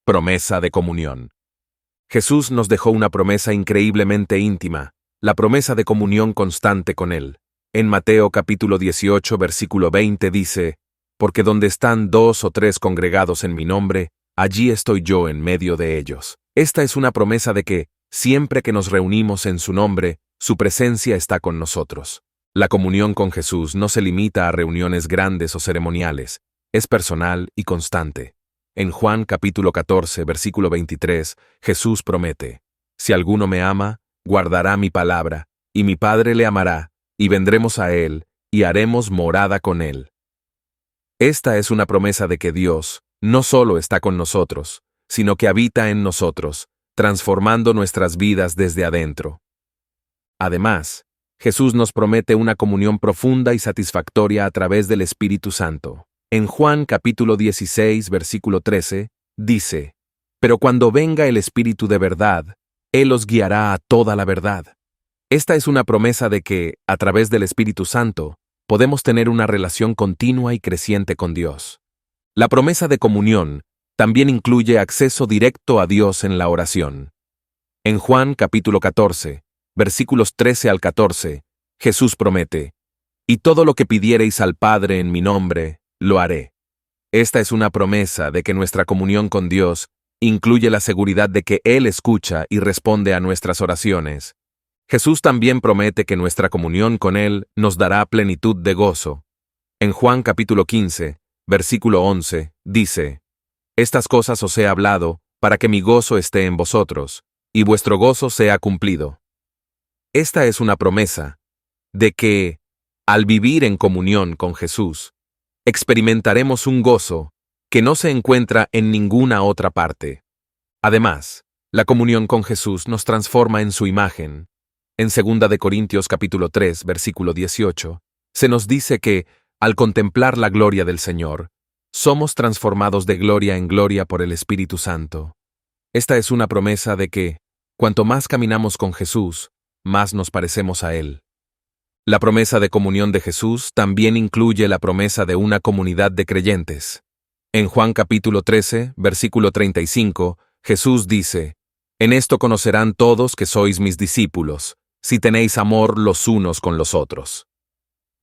Promesa de comunión. Jesús nos dejó una promesa increíblemente íntima, la promesa de comunión constante con Él. En Mateo capítulo 18, versículo 20 dice, «Porque donde están 2 o 3 congregados en mi nombre, allí estoy yo en medio de ellos». Esta es una promesa de que, siempre que nos reunimos en su nombre, su presencia está con nosotros. La comunión con Jesús no se limita a reuniones grandes o ceremoniales, es personal y constante. En Juan capítulo 14, versículo 23, Jesús promete, «Si alguno me ama, guardará mi palabra, y mi Padre le amará, y vendremos a él, y haremos morada con él». Esta es una promesa de que Dios no solo está con nosotros, sino que habita en nosotros, transformando nuestras vidas desde adentro. Además, Jesús nos promete una comunión profunda y satisfactoria a través del Espíritu Santo. En Juan capítulo 16, versículo 13, dice, «Pero cuando venga el Espíritu de verdad, Él os guiará a toda la verdad». Esta es una promesa de que, a través del Espíritu Santo, podemos tener una relación continua y creciente con Dios. La promesa de comunión también incluye acceso directo a Dios en la oración. En Juan capítulo 14, versículos 13 al 14, Jesús promete, «Y todo lo que pidiereis al Padre en mi nombre, lo haré». Esta es una promesa de que nuestra comunión con Dios incluye la seguridad de que Él escucha y responde a nuestras oraciones. Jesús también promete que nuestra comunión con Él nos dará plenitud de gozo. En Juan capítulo 15, versículo 11, dice, «Estas cosas os he hablado para que mi gozo esté en vosotros, y vuestro gozo sea cumplido». Esta es una promesa de que, al vivir en comunión con Jesús, experimentaremos un gozo que no se encuentra en ninguna otra parte. Además, la comunión con Jesús nos transforma en su imagen. En 2 de Corintios capítulo 3, versículo 18, se nos dice que, al contemplar la gloria del Señor, somos transformados de gloria en gloria por el Espíritu Santo. Esta es una promesa de que, cuanto más caminamos con Jesús, más nos parecemos a Él. La promesa de comunión de Jesús también incluye la promesa de una comunidad de creyentes. En Juan capítulo 13, versículo 35, Jesús dice, «En esto conocerán todos que sois mis discípulos, si tenéis amor los unos con los otros».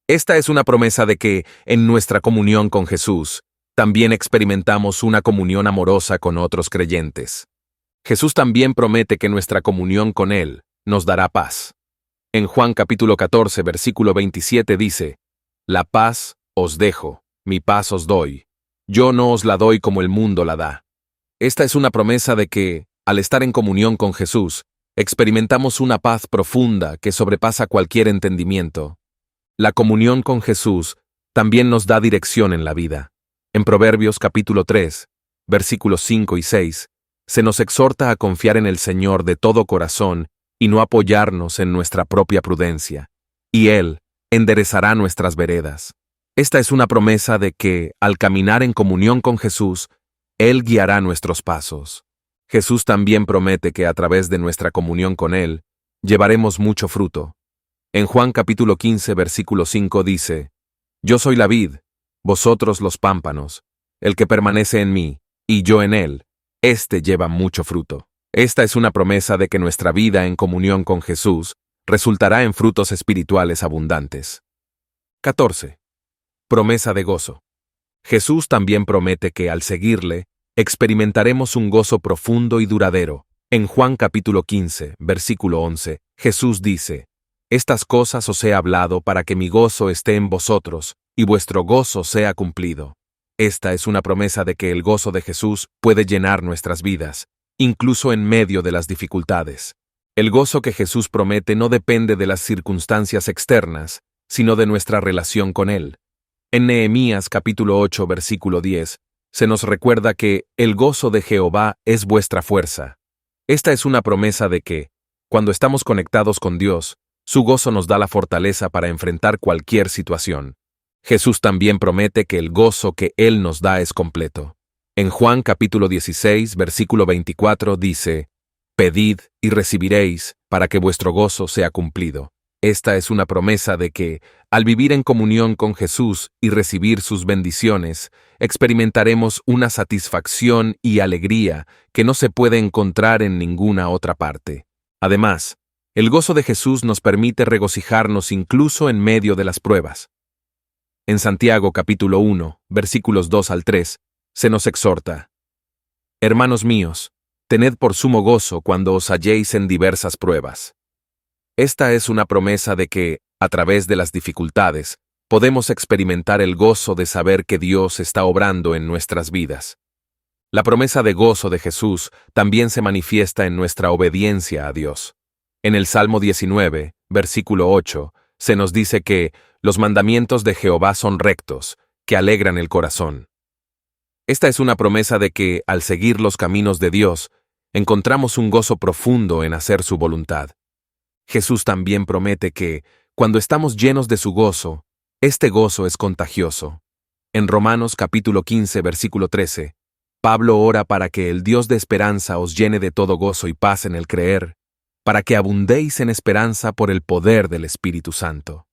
Esta es una promesa de que, en nuestra comunión con Jesús, también experimentamos una comunión amorosa con otros creyentes. Jesús también promete que nuestra comunión con Él nos dará paz. En Juan capítulo 14, versículo 27 dice, «La paz os dejo, mi paz os doy. Yo no os la doy como el mundo la da». Esta es una promesa de que, al estar en comunión con Jesús, experimentamos una paz profunda que sobrepasa cualquier entendimiento. La comunión con Jesús también nos da dirección en la vida. En Proverbios capítulo 3, versículos 5 y 6, se nos exhorta a confiar en el Señor de todo corazón y no apoyarnos en nuestra propia prudencia, y Él enderezará nuestras veredas. Esta es una promesa de que, al caminar en comunión con Jesús, Él guiará nuestros pasos. Jesús también promete que a través de nuestra comunión con Él, llevaremos mucho fruto. En Juan capítulo 15, versículo 5 dice, «Yo soy la vid, vosotros los pámpanos. El que permanece en mí, y yo en él, éste lleva mucho fruto». Esta es una promesa de que nuestra vida en comunión con Jesús resultará en frutos espirituales abundantes. 14. Promesa de gozo. Jesús también promete que al seguirle, experimentaremos un gozo profundo y duradero. En Juan capítulo 15, versículo 11, Jesús dice, «Estas cosas os he hablado para que mi gozo esté en vosotros, y vuestro gozo sea cumplido». Esta es una promesa de que el gozo de Jesús puede llenar nuestras vidas, incluso en medio de las dificultades. El gozo que Jesús promete no depende de las circunstancias externas, sino de nuestra relación con Él. En Nehemías capítulo 8, versículo 10, se nos recuerda que el gozo de Jehová es vuestra fuerza. Esta es una promesa de que, cuando estamos conectados con Dios, su gozo nos da la fortaleza para enfrentar cualquier situación. Jesús también promete que el gozo que Él nos da es completo. En Juan capítulo 16, versículo 24 dice, «Pedid y recibiréis, para que vuestro gozo sea cumplido». Esta es una promesa de que, al vivir en comunión con Jesús y recibir sus bendiciones, experimentaremos una satisfacción y alegría que no se puede encontrar en ninguna otra parte. Además, El gozo de Jesús nos permite regocijarnos incluso en medio de las pruebas. En Santiago capítulo 1, versículos 2 al 3, se nos exhorta: Hermanos míos, tened por sumo gozo cuando os halléis en diversas pruebas. Esta es una promesa de que, a través de las dificultades, podemos experimentar el gozo de saber que Dios está obrando en nuestras vidas. La promesa de gozo de Jesús también se manifiesta en nuestra obediencia a Dios. En el Salmo 19, versículo 8, se nos dice que los mandamientos de Jehová son rectos, que alegran el corazón. Esta es una promesa de que, al seguir los caminos de Dios, encontramos un gozo profundo en hacer su voluntad. Jesús también promete que, cuando estamos llenos de su gozo, este gozo es contagioso. En Romanos capítulo 15, versículo 13, Pablo ora para que el Dios de esperanza os llene de todo gozo y paz en el creer, para que abundéis en esperanza por el poder del Espíritu Santo.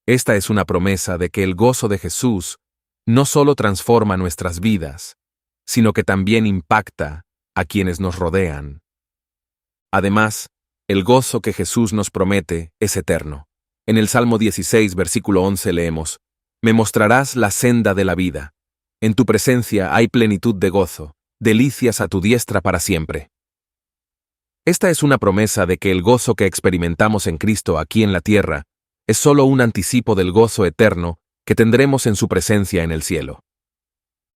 Esta es una promesa de que el gozo de Jesús no solo transforma nuestras vidas, sino que también impacta a quienes nos rodean. Además, el gozo que Jesús nos promete es eterno. En el Salmo 16, versículo 11 leemos: Me mostrarás la senda de la vida. En tu presencia hay plenitud de gozo, delicias a tu diestra para siempre. Esta es una promesa de que el gozo que experimentamos en Cristo aquí en la tierra es solo un anticipo del gozo eterno que tendremos en su presencia en el cielo.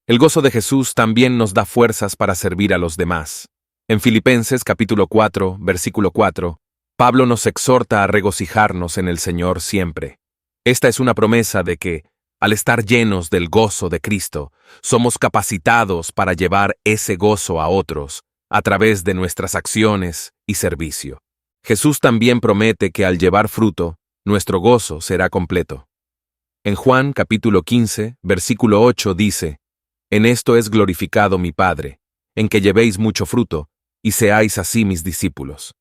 El gozo de Jesús también nos da fuerzas para servir a los demás. En Filipenses capítulo 4, versículo 4, Pablo nos exhorta a regocijarnos en el Señor siempre. Esta es una promesa de que, al estar llenos del gozo de Cristo, somos capacitados para llevar ese gozo a otros a través de nuestras acciones y servicio. Jesús también promete que al llevar fruto, nuestro gozo será completo. En Juan capítulo 15, versículo 8 dice: En esto es glorificado mi Padre, en que llevéis mucho fruto, y seáis así mis discípulos.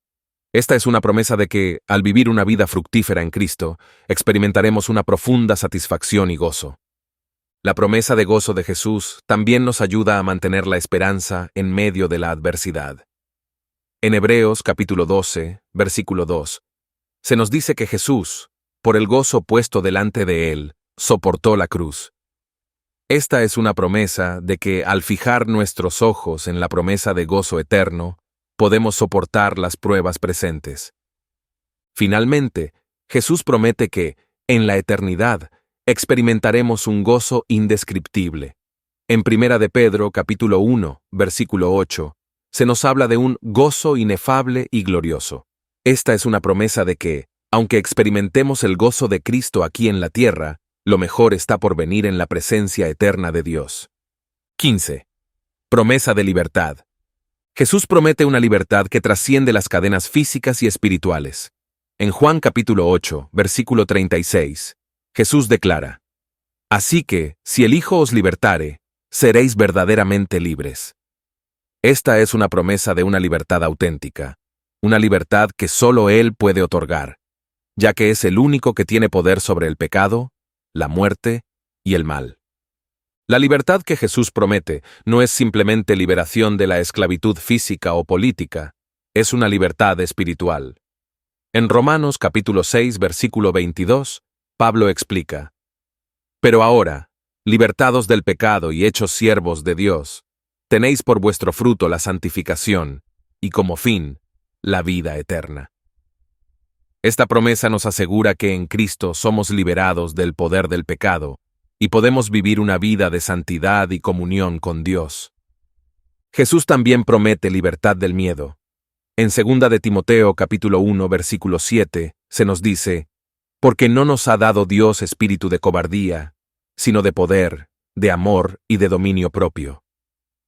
Esta es una promesa de que, al vivir una vida fructífera en Cristo, experimentaremos una profunda satisfacción y gozo. La promesa de gozo de Jesús también nos ayuda a mantener la esperanza en medio de la adversidad. En Hebreos capítulo 12, versículo 2, se nos dice que Jesús, por el gozo puesto delante de él, soportó la cruz. Esta es una promesa de que, al fijar nuestros ojos en la promesa de gozo eterno, podemos soportar las pruebas presentes. Finalmente, Jesús promete que, en la eternidad, experimentaremos un gozo indescriptible. En 1 de Pedro, capítulo 1, versículo 8, se nos habla de un gozo inefable y glorioso. Esta es una promesa de que, aunque experimentemos el gozo de Cristo aquí en la tierra, lo mejor está por venir en la presencia eterna de Dios. 15. Promesa de libertad. Jesús promete una libertad que trasciende las cadenas físicas y espirituales. En Juan capítulo 8, versículo 36, Jesús declara: Así que, si el Hijo os libertare, seréis verdaderamente libres. Esta es una promesa de una libertad auténtica, una libertad que solo Él puede otorgar, ya que es el único que tiene poder sobre el pecado, la muerte y el mal. La libertad que Jesús promete no es simplemente liberación de la esclavitud física o política, es una libertad espiritual. En Romanos capítulo 6, versículo 22, Pablo explica: Pero ahora, libertados del pecado y hechos siervos de Dios, tenéis por vuestro fruto la santificación, y como fin, la vida eterna. Esta promesa nos asegura que en Cristo somos liberados del poder del pecado, y podemos vivir una vida de santidad y comunión con Dios. Jesús también promete libertad del miedo. En 2 de Timoteo capítulo 1 versículo 7 se nos dice: Porque no nos ha dado Dios espíritu de cobardía, sino de poder, de amor y de dominio propio.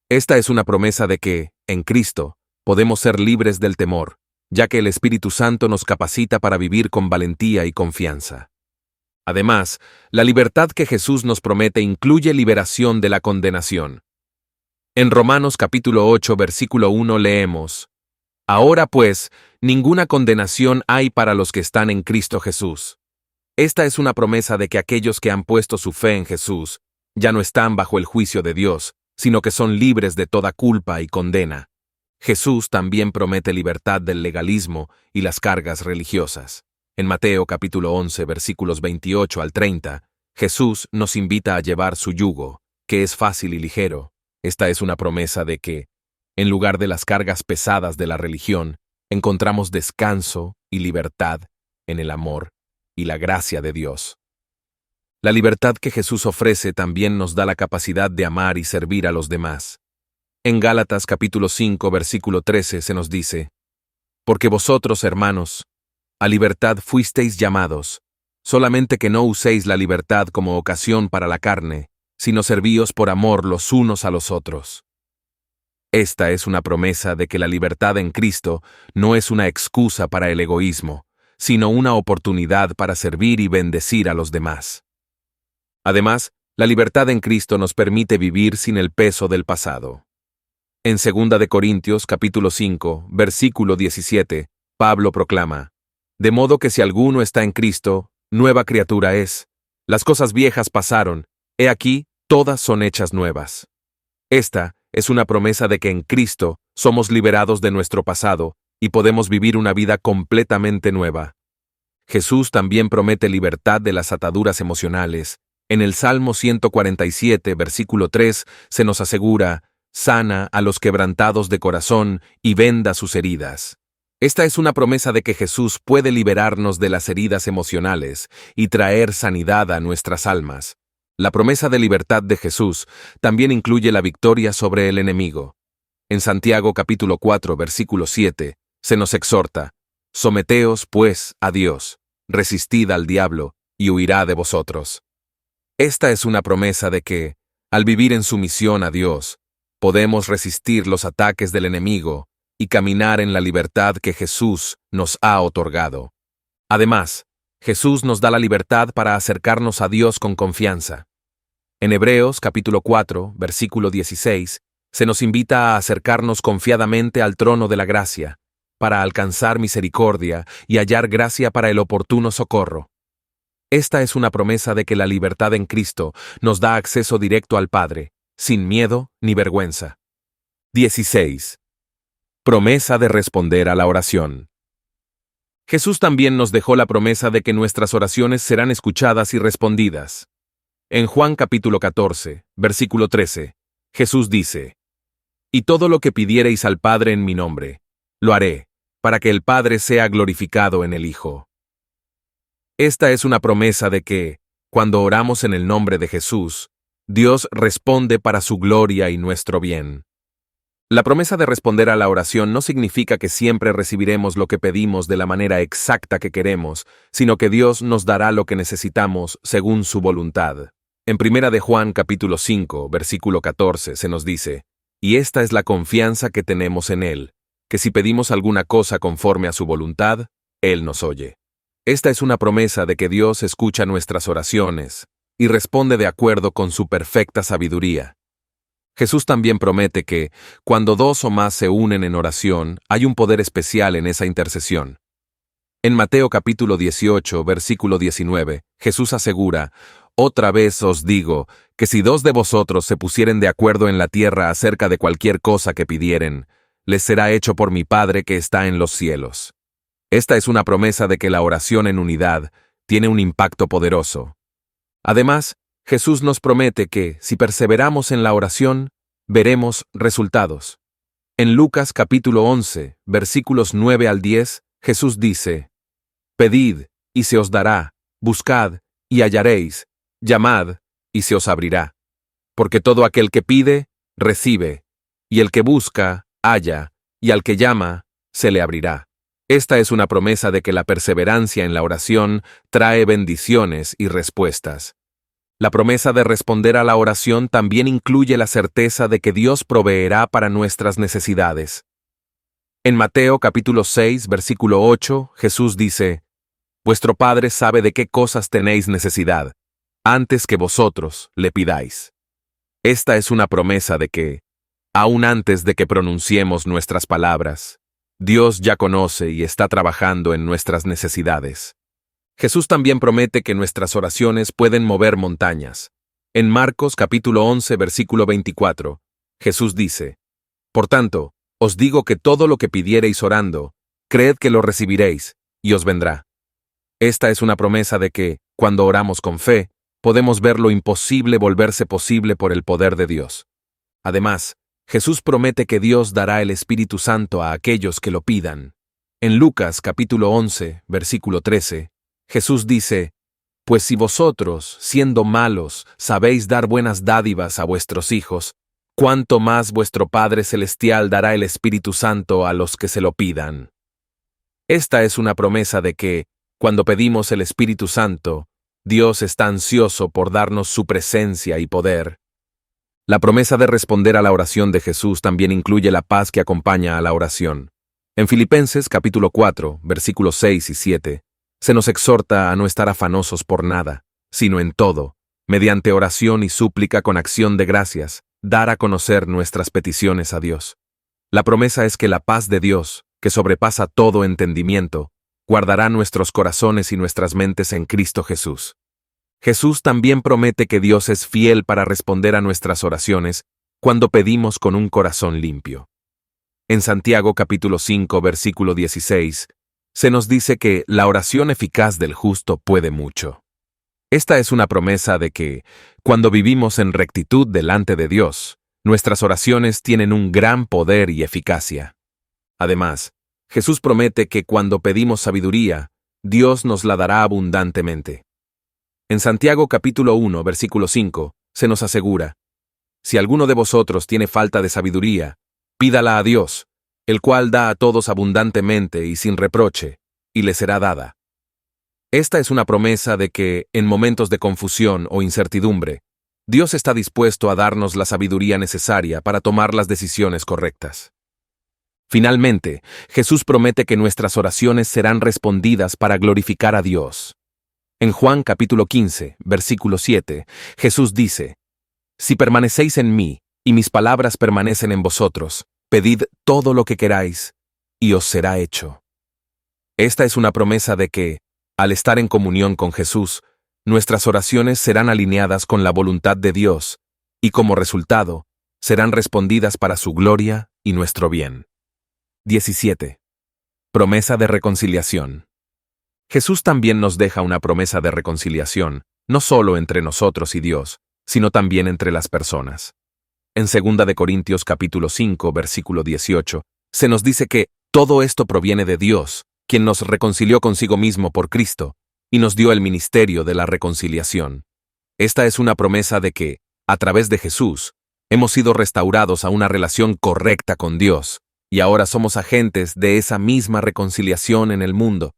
Esta es una promesa de que, en Cristo, podemos ser libres del temor, ya que el Espíritu Santo nos capacita para vivir con valentía y confianza. Además, la libertad que Jesús nos promete incluye liberación de la condenación. En Romanos capítulo 8, versículo 1 leemos: Ahora pues, ninguna condenación hay para los que están en Cristo Jesús. Esta es una promesa de que aquellos que han puesto su fe en Jesús ya no están bajo el juicio de Dios, sino que son libres de toda culpa y condena. Jesús también promete libertad del legalismo y las cargas religiosas. En Mateo capítulo 11, versículos 28 al 30, Jesús nos invita a llevar su yugo, que es fácil y ligero. Esta es una promesa de que, en lugar de las cargas pesadas de la religión, encontramos descanso y libertad en el amor y la gracia de Dios. La libertad que Jesús ofrece también nos da la capacidad de amar y servir a los demás. En Gálatas capítulo 5, versículo 13 se nos dice: Porque vosotros, hermanos, a libertad fuisteis llamados, solamente que no uséis la libertad como ocasión para la carne, sino servíos por amor los unos a los otros. Esta es una promesa de que la libertad en Cristo no es una excusa para el egoísmo, sino una oportunidad para servir y bendecir a los demás. Además, la libertad en Cristo nos permite vivir sin el peso del pasado. En 2 de Corintios capítulo 5, versículo 17, Pablo proclama: De modo que si alguno está en Cristo, nueva criatura es. Las cosas viejas pasaron, he aquí, todas son hechas nuevas. Esta es una promesa de que en Cristo somos liberados de nuestro pasado y podemos vivir una vida completamente nueva. Jesús también promete libertad de las ataduras emocionales. En el Salmo 147, versículo 3, se nos asegura: sana a los quebrantados de corazón y venda sus heridas. Esta es una promesa de que Jesús puede liberarnos de las heridas emocionales y traer sanidad a nuestras almas. La promesa de libertad de Jesús también incluye la victoria sobre el enemigo. En Santiago capítulo 4, versículo 7, se nos exhorta: someteos, pues, a Dios, resistid al diablo, y huirá de vosotros. Esta es una promesa de que, al vivir en sumisión a Dios, podemos resistir los ataques del enemigo y caminar en la libertad que Jesús nos ha otorgado. Además, Jesús nos da la libertad para acercarnos a Dios con confianza. En Hebreos capítulo 4, versículo 16, se nos invita a acercarnos confiadamente al trono de la gracia, para alcanzar misericordia y hallar gracia para el oportuno socorro. Esta es una promesa de que la libertad en Cristo nos da acceso directo al Padre, sin miedo ni vergüenza. 16. Promesa de responder a la oración. Jesús también nos dejó la promesa de que nuestras oraciones serán escuchadas y respondidas. En Juan capítulo 14, versículo 13, Jesús dice: Y todo lo que pidiereis al Padre en mi nombre, lo haré, para que el Padre sea glorificado en el Hijo. Esta es una promesa de que, cuando oramos en el nombre de Jesús, Dios responde para su gloria y nuestro bien. La promesa de responder a la oración no significa que siempre recibiremos lo que pedimos de la manera exacta que queremos, sino que Dios nos dará lo que necesitamos según su voluntad. En 1 de Juan capítulo 5, versículo 14 se nos dice: Y esta es la confianza que tenemos en Él, que si pedimos alguna cosa conforme a su voluntad, Él nos oye. Esta es una promesa de que Dios escucha nuestras oraciones y responde de acuerdo con su perfecta sabiduría. Jesús también promete que, cuando dos o más se unen en oración, hay un poder especial en esa intercesión. En Mateo capítulo 18, versículo 19, Jesús asegura: Otra vez os digo, que si dos de vosotros se pusieren de acuerdo en la tierra acerca de cualquier cosa que pidieren, les será hecho por mi Padre que está en los cielos. Esta es una promesa de que la oración en unidad tiene un impacto poderoso. Además, Jesús nos promete que, si perseveramos en la oración, veremos resultados. En Lucas capítulo 11, versículos 9 al 10, Jesús dice: Pedid, y se os dará; buscad, y hallaréis; llamad, y se os abrirá. Porque todo aquel que pide, recibe; y el que busca, halla; y al que llama, se le abrirá. Esta es una promesa de que la perseverancia en la oración trae bendiciones y respuestas. La promesa de responder a la oración también incluye la certeza de que Dios proveerá para nuestras necesidades. En Mateo capítulo 6, versículo 8, Jesús dice: Vuestro Padre sabe de qué cosas tenéis necesidad, antes que vosotros le pidáis. Esta es una promesa de que, aun antes de que pronunciemos nuestras palabras, Dios ya conoce y está trabajando en nuestras necesidades. Jesús también promete que nuestras oraciones pueden mover montañas. En Marcos capítulo 11, versículo 24, Jesús dice: Por tanto, Os digo que todo lo que pidiereis orando, creed que lo recibiréis, y os vendrá. Esta es una promesa de que, cuando oramos con fe, podemos ver lo imposible volverse posible por el poder de Dios. Además, Jesús promete que Dios dará el Espíritu Santo a aquellos que lo pidan. En Lucas capítulo 11, versículo 13, Jesús dice: Pues si vosotros, siendo malos, sabéis dar buenas dádivas a vuestros hijos, ¿cuánto más vuestro Padre Celestial dará el Espíritu Santo a los que se lo pidan? Esta es una promesa de que, cuando pedimos el Espíritu Santo, Dios está ansioso por darnos su presencia y poder. La promesa de responder a la oración de Jesús también incluye la paz que acompaña a la oración. En Filipenses capítulo 4, versículos 6 y 7, se nos exhorta a no estar afanosos por nada, sino en todo, mediante oración y súplica con acción de gracias, dar a conocer nuestras peticiones a Dios. La promesa es que la paz de Dios, que sobrepasa todo entendimiento, guardará nuestros corazones y nuestras mentes en Cristo Jesús. Jesús también promete que Dios es fiel para responder a nuestras oraciones cuando pedimos con un corazón limpio. En Santiago capítulo 5, versículo 16, se nos dice que la oración eficaz del justo puede mucho. Esta es una promesa de que, cuando vivimos en rectitud delante de Dios, nuestras oraciones tienen un gran poder y eficacia. Además, Jesús promete que cuando pedimos sabiduría, Dios nos la dará abundantemente. En Santiago capítulo 1, versículo 5, se nos asegura: Si alguno de vosotros tiene falta de sabiduría, pídala a Dios, el cual da a todos abundantemente y sin reproche, y le será dada. Esta es una promesa de que, en momentos de confusión o incertidumbre, Dios está dispuesto a darnos la sabiduría necesaria para tomar las decisiones correctas. Finalmente, Jesús promete que nuestras oraciones serán respondidas para glorificar a Dios. En Juan capítulo 15, versículo 7, Jesús dice: Si permanecéis en mí, y mis palabras permanecen en vosotros, pedid todo lo que queráis, y os será hecho. Esta es una promesa de que, al estar en comunión con Jesús, nuestras oraciones serán alineadas con la voluntad de Dios, y como resultado, serán respondidas para su gloria y nuestro bien. 17. Promesa de reconciliación. Jesús también nos deja una promesa de reconciliación, no solo entre nosotros y Dios, sino también entre las personas. En 2 de Corintios capítulo 5, versículo 18, se nos dice que todo esto proviene de Dios, quien nos reconcilió consigo mismo por Cristo, y nos dio el ministerio de la reconciliación. Esta es una promesa de que, a través de Jesús, hemos sido restaurados a una relación correcta con Dios, y ahora somos agentes de esa misma reconciliación en el mundo.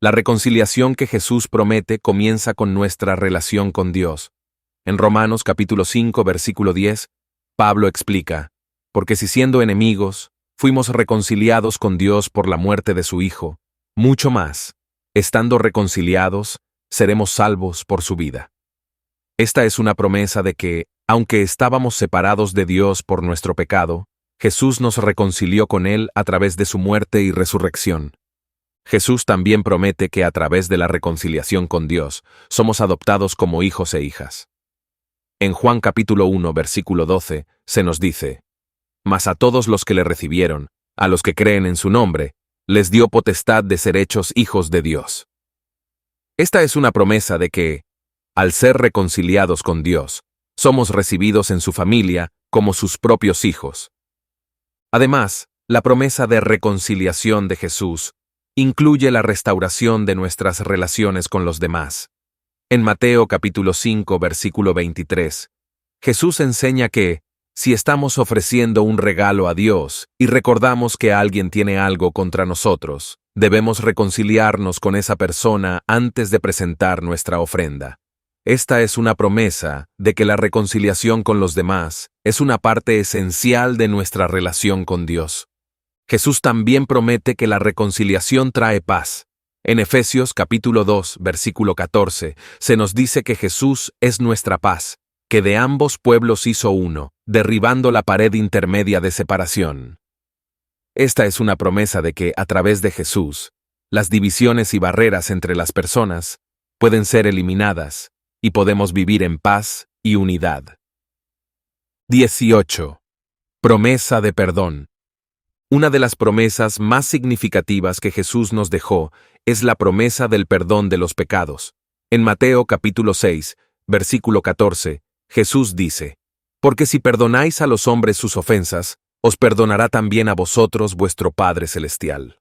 La reconciliación que Jesús promete comienza con nuestra relación con Dios. En Romanos capítulo 5, versículo 10, Pablo explica: Porque si siendo enemigos, fuimos reconciliados con Dios por la muerte de su Hijo, mucho más, estando reconciliados, seremos salvos por su vida. Esta es una promesa de que, aunque estábamos separados de Dios por nuestro pecado, Jesús nos reconcilió con Él a través de su muerte y resurrección. Jesús también promete que a través de la reconciliación con Dios, somos adoptados como hijos e hijas. En Juan capítulo 1, versículo 12, se nos dice: Mas a todos los que le recibieron, a los que creen en su nombre, les dio potestad de ser hechos hijos de Dios. Esta es una promesa de que, al ser reconciliados con Dios, somos recibidos en su familia como sus propios hijos. Además, la promesa de reconciliación de Jesús incluye la restauración de nuestras relaciones con los demás. En Mateo capítulo 5, versículo 23, Jesús enseña que, si estamos ofreciendo un regalo a Dios y recordamos que alguien tiene algo contra nosotros, debemos reconciliarnos con esa persona antes de presentar nuestra ofrenda. Esta es una promesa de que la reconciliación con los demás es una parte esencial de nuestra relación con Dios. Jesús también promete que la reconciliación trae paz. En Efesios capítulo 2, versículo 14, se nos dice que Jesús es nuestra paz, que de ambos pueblos hizo uno, derribando la pared intermedia de separación. Esta es una promesa de que, a través de Jesús, las divisiones y barreras entre las personas pueden ser eliminadas y podemos vivir en paz y unidad. 18. Promesa de perdón. Una de las promesas más significativas que Jesús nos dejó es la promesa del perdón de los pecados. En Mateo capítulo 6, versículo 14, Jesús dice: «Porque si perdonáis a los hombres sus ofensas, os perdonará también a vosotros vuestro Padre Celestial».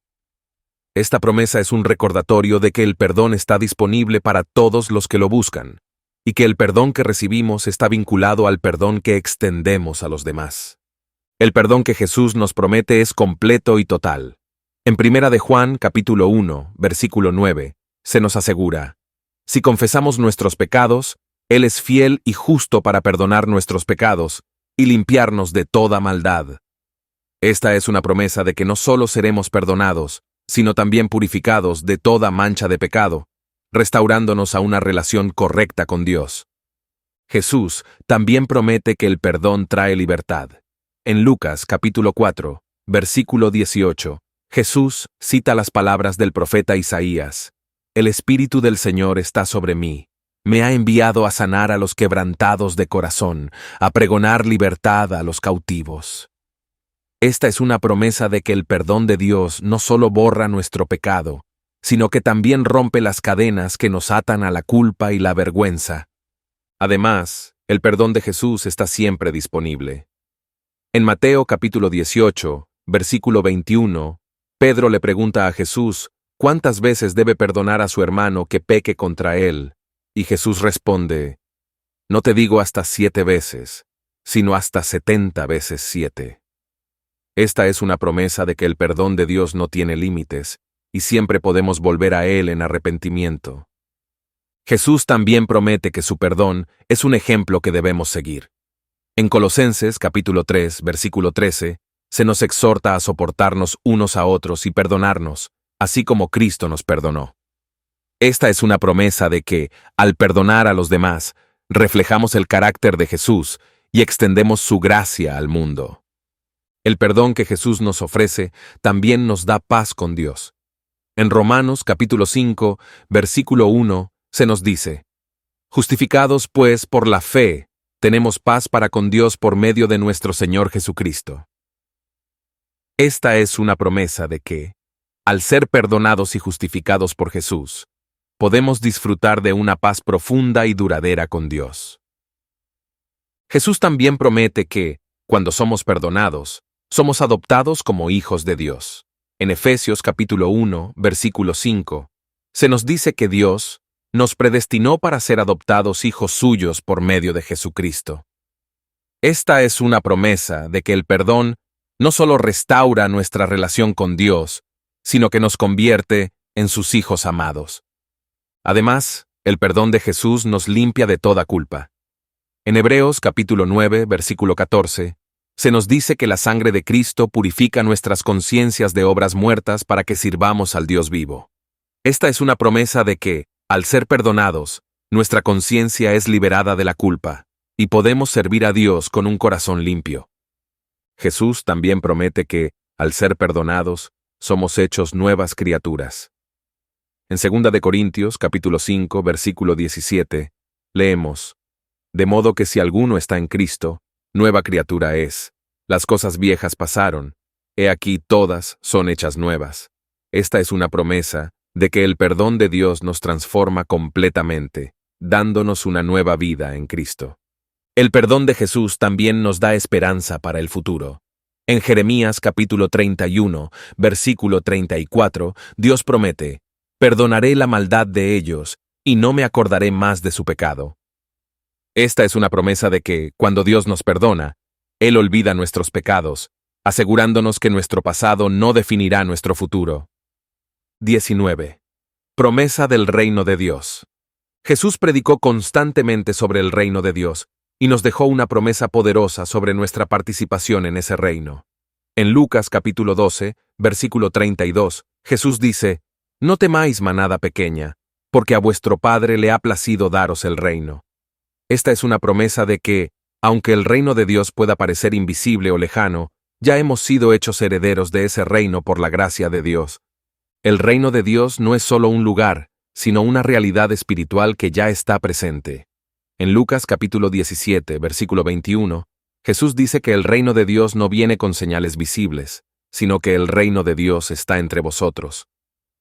Esta promesa es un recordatorio de que el perdón está disponible para todos los que lo buscan, y que el perdón que recibimos está vinculado al perdón que extendemos a los demás. El perdón que Jesús nos promete es completo y total. En 1 de Juan, capítulo 1, versículo 9, se nos asegura: «Si confesamos nuestros pecados, Él es fiel y justo para perdonar nuestros pecados y limpiarnos de toda maldad». Esta es una promesa de que no solo seremos perdonados, sino también purificados de toda mancha de pecado, restaurándonos a una relación correcta con Dios. Jesús también promete que el perdón trae libertad. En Lucas capítulo 4, versículo 18, Jesús cita las palabras del profeta Isaías: «El Espíritu del Señor está sobre mí. Me ha enviado a sanar a los quebrantados de corazón, a pregonar libertad a los cautivos». Esta es una promesa de que el perdón de Dios no solo borra nuestro pecado, sino que también rompe las cadenas que nos atan a la culpa y la vergüenza. Además, el perdón de Jesús está siempre disponible. En Mateo capítulo 18, versículo 21, Pedro le pregunta a Jesús cuántas veces debe perdonar a su hermano que peque contra él, y Jesús responde: «No te digo hasta 7 veces, sino hasta 70 veces 7». Esta es una promesa de que el perdón de Dios no tiene límites, y siempre podemos volver a Él en arrepentimiento. Jesús también promete que su perdón es un ejemplo que debemos seguir. En Colosenses capítulo 3, versículo 13, se nos exhorta a soportarnos unos a otros y perdonarnos, así como Cristo nos perdonó. Esta es una promesa de que, al perdonar a los demás, reflejamos el carácter de Jesús y extendemos su gracia al mundo. El perdón que Jesús nos ofrece también nos da paz con Dios. En Romanos capítulo 5, versículo 1, se nos dice: «Justificados pues por la fe, tenemos paz para con Dios por medio de nuestro Señor Jesucristo». Esta es una promesa de que, al ser perdonados y justificados por Jesús, podemos disfrutar de una paz profunda y duradera con Dios. Jesús también promete que, cuando somos perdonados, somos adoptados como hijos de Dios. En Efesios capítulo 1, versículo 5, se nos dice que Dios nos predestinó para ser adoptados hijos suyos por medio de Jesucristo. Esta es una promesa de que el perdón no solo restaura nuestra relación con Dios, sino que nos convierte en sus hijos amados. Además, el perdón de Jesús nos limpia de toda culpa. En Hebreos capítulo 9, versículo 14, se nos dice que la sangre de Cristo purifica nuestras conciencias de obras muertas para que sirvamos al Dios vivo. Esta es una promesa de que, al ser perdonados, nuestra conciencia es liberada de la culpa, y podemos servir a Dios con un corazón limpio. Jesús también promete que, al ser perdonados, somos hechos nuevas criaturas. En 2 de Corintios, capítulo 5, versículo 17, leemos: «De modo que si alguno está en Cristo, nueva criatura es. Las cosas viejas pasaron, he aquí todas son hechas nuevas». Esta es una promesa de que el perdón de Dios nos transforma completamente, dándonos una nueva vida en Cristo. El perdón de Jesús también nos da esperanza para el futuro. En Jeremías capítulo 31, versículo 34, Dios promete: «Perdonaré la maldad de ellos, y no me acordaré más de su pecado». Esta es una promesa de que, cuando Dios nos perdona, Él olvida nuestros pecados, asegurándonos que nuestro pasado no definirá nuestro futuro. 19. Promesa del reino de Dios. Jesús predicó constantemente sobre el reino de Dios y nos dejó una promesa poderosa sobre nuestra participación en ese reino. En Lucas capítulo 12, versículo 32, Jesús dice: «No temáis, manada pequeña, porque a vuestro Padre le ha placido daros el reino». Esta es una promesa de que, aunque el reino de Dios pueda parecer invisible o lejano, ya hemos sido hechos herederos de ese reino por la gracia de Dios. El reino de Dios no es solo un lugar, sino una realidad espiritual que ya está presente. En Lucas capítulo 17, versículo 21, Jesús dice que el reino de Dios no viene con señales visibles, sino que el reino de Dios está entre vosotros.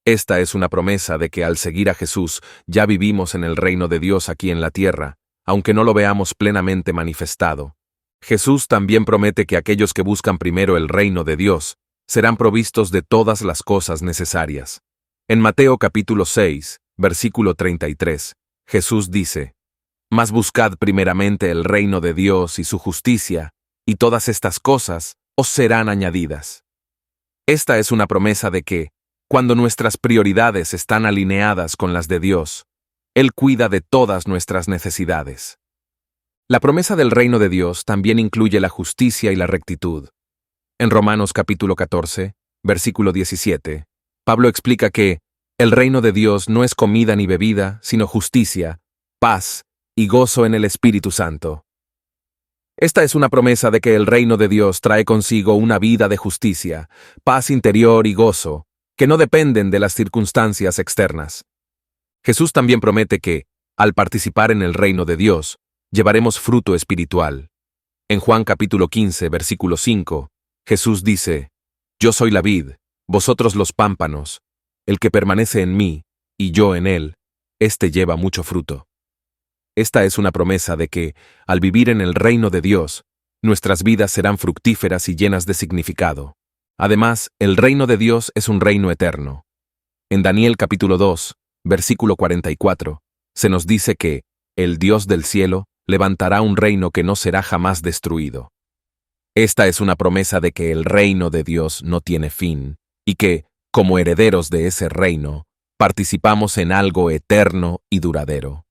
Esta es una promesa de que al seguir a Jesús ya vivimos en el reino de Dios aquí en la tierra, aunque no lo veamos plenamente manifestado. Jesús también promete que aquellos que buscan primero el reino de Dios serán provistos de todas las cosas necesarias. En Mateo capítulo 6, versículo 33, Jesús dice: «Mas buscad primeramente el reino de Dios y su justicia, y todas estas cosas os serán añadidas». Esta es una promesa de que, cuando nuestras prioridades están alineadas con las de Dios, Él cuida de todas nuestras necesidades. La promesa del reino de Dios también incluye la justicia y la rectitud. En Romanos capítulo 14, versículo 17, Pablo explica que el reino de Dios no es comida ni bebida, sino justicia, paz y gozo en el Espíritu Santo. Esta es una promesa de que el reino de Dios trae consigo una vida de justicia, paz interior y gozo, que no dependen de las circunstancias externas. Jesús también promete que, al participar en el reino de Dios, llevaremos fruto espiritual. En Juan capítulo 15, versículo 5, Jesús dice: «Yo soy la vid, vosotros los pámpanos. El que permanece en mí, y yo en él, éste lleva mucho fruto». Esta es una promesa de que, al vivir en el reino de Dios, nuestras vidas serán fructíferas y llenas de significado. Además, el reino de Dios es un reino eterno. En Daniel capítulo 2, versículo 44, se nos dice que el Dios del cielo levantará un reino que no será jamás destruido. Esta es una promesa de que el reino de Dios no tiene fin, y que, como herederos de ese reino, participamos en algo eterno y duradero.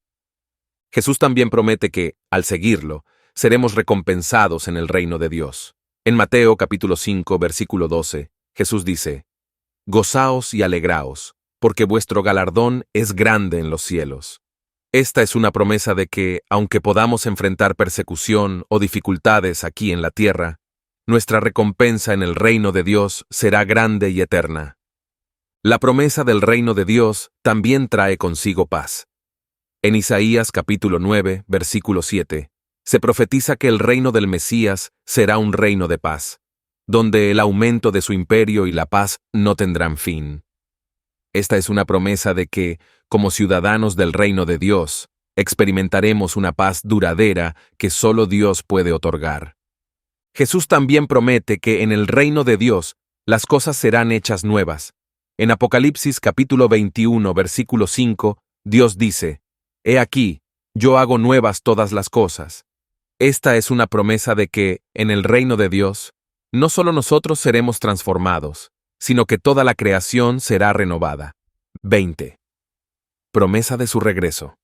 Jesús también promete que, al seguirlo, seremos recompensados en el reino de Dios. En Mateo capítulo 5, versículo 12, Jesús dice: «Gozaos y alegraos, porque vuestro galardón es grande en los cielos». Esta es una promesa de que, aunque podamos enfrentar persecución o dificultades aquí en la tierra, nuestra recompensa en el reino de Dios será grande y eterna. La promesa del reino de Dios también trae consigo paz. En Isaías capítulo 9, versículo 7, se profetiza que el reino del Mesías será un reino de paz, donde el aumento de su imperio y la paz no tendrán fin. Esta es una promesa de que, como ciudadanos del reino de Dios, experimentaremos una paz duradera que solo Dios puede otorgar. Jesús también promete que en el reino de Dios las cosas serán hechas nuevas. En Apocalipsis capítulo 21, versículo 5, Dios dice: «He aquí, yo hago nuevas todas las cosas». Esta es una promesa de que, en el reino de Dios, no solo nosotros seremos transformados, sino que toda la creación será renovada. 20. Promesa de su regreso.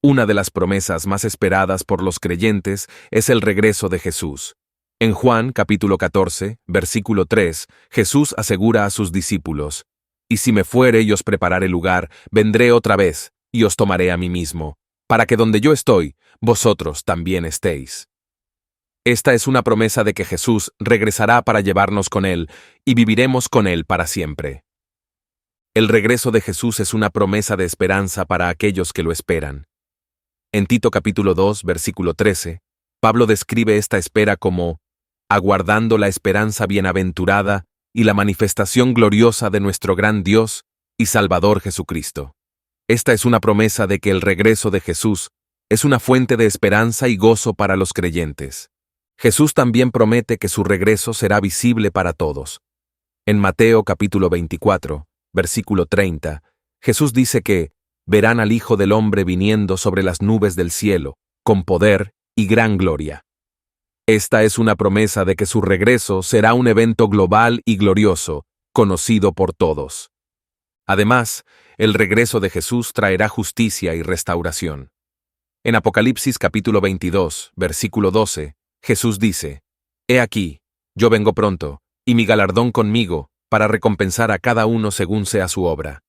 Una de las promesas más esperadas por los creyentes es el regreso de Jesús. En Juan capítulo 14, versículo 3, Jesús asegura a sus discípulos: «Y si me fuere y os preparare lugar, vendré otra vez, y os tomaré a mí mismo, para que donde yo estoy, vosotros también estéis». Esta es una promesa de que Jesús regresará para llevarnos con Él, y viviremos con Él para siempre. El regreso de Jesús es una promesa de esperanza para aquellos que lo esperan. En Tito capítulo 2, versículo 13, Pablo describe esta espera como «aguardando la esperanza bienaventurada y la manifestación gloriosa de nuestro gran Dios y Salvador Jesucristo». Esta es una promesa de que el regreso de Jesús es una fuente de esperanza y gozo para los creyentes. Jesús también promete que su regreso será visible para todos. En Mateo capítulo 24, versículo 30, Jesús dice que verán al Hijo del Hombre viniendo sobre las nubes del cielo, con poder y gran gloria. Esta es una promesa de que su regreso será un evento global y glorioso, conocido por todos. Además, el regreso de Jesús traerá justicia y restauración. En Apocalipsis capítulo 22, versículo 12, Jesús dice: «He aquí, yo vengo pronto, y mi galardón conmigo, para recompensar a cada uno según sea su obra».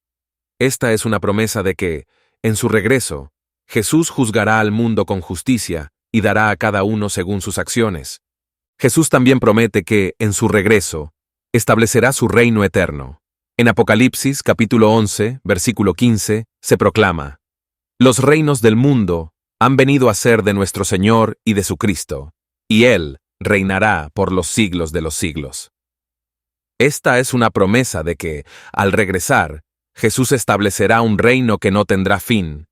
Esta es una promesa de que, en su regreso, Jesús juzgará al mundo con justicia y dará a cada uno según sus acciones. Jesús también promete que, en su regreso, establecerá su reino eterno. En Apocalipsis capítulo 11, versículo 15, se proclama: «Los reinos del mundo han venido a ser de nuestro Señor y de su Cristo, y Él reinará por los siglos de los siglos». Esta es una promesa de que, al regresar, Jesús establecerá un reino que no tendrá fin.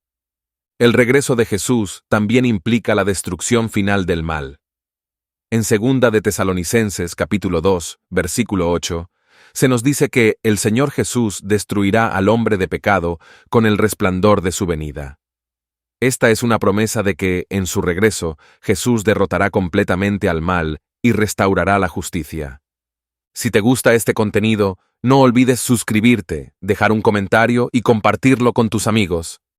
El regreso de Jesús también implica la destrucción final del mal. En 2 de Tesalonicenses capítulo 2, versículo 8, se nos dice que el Señor Jesús destruirá al hombre de pecado con el resplandor de su venida. Esta es una promesa de que, en su regreso, Jesús derrotará completamente al mal y restaurará la justicia. Si te gusta este contenido, no olvides suscribirte, dejar un comentario y compartirlo con tus amigos.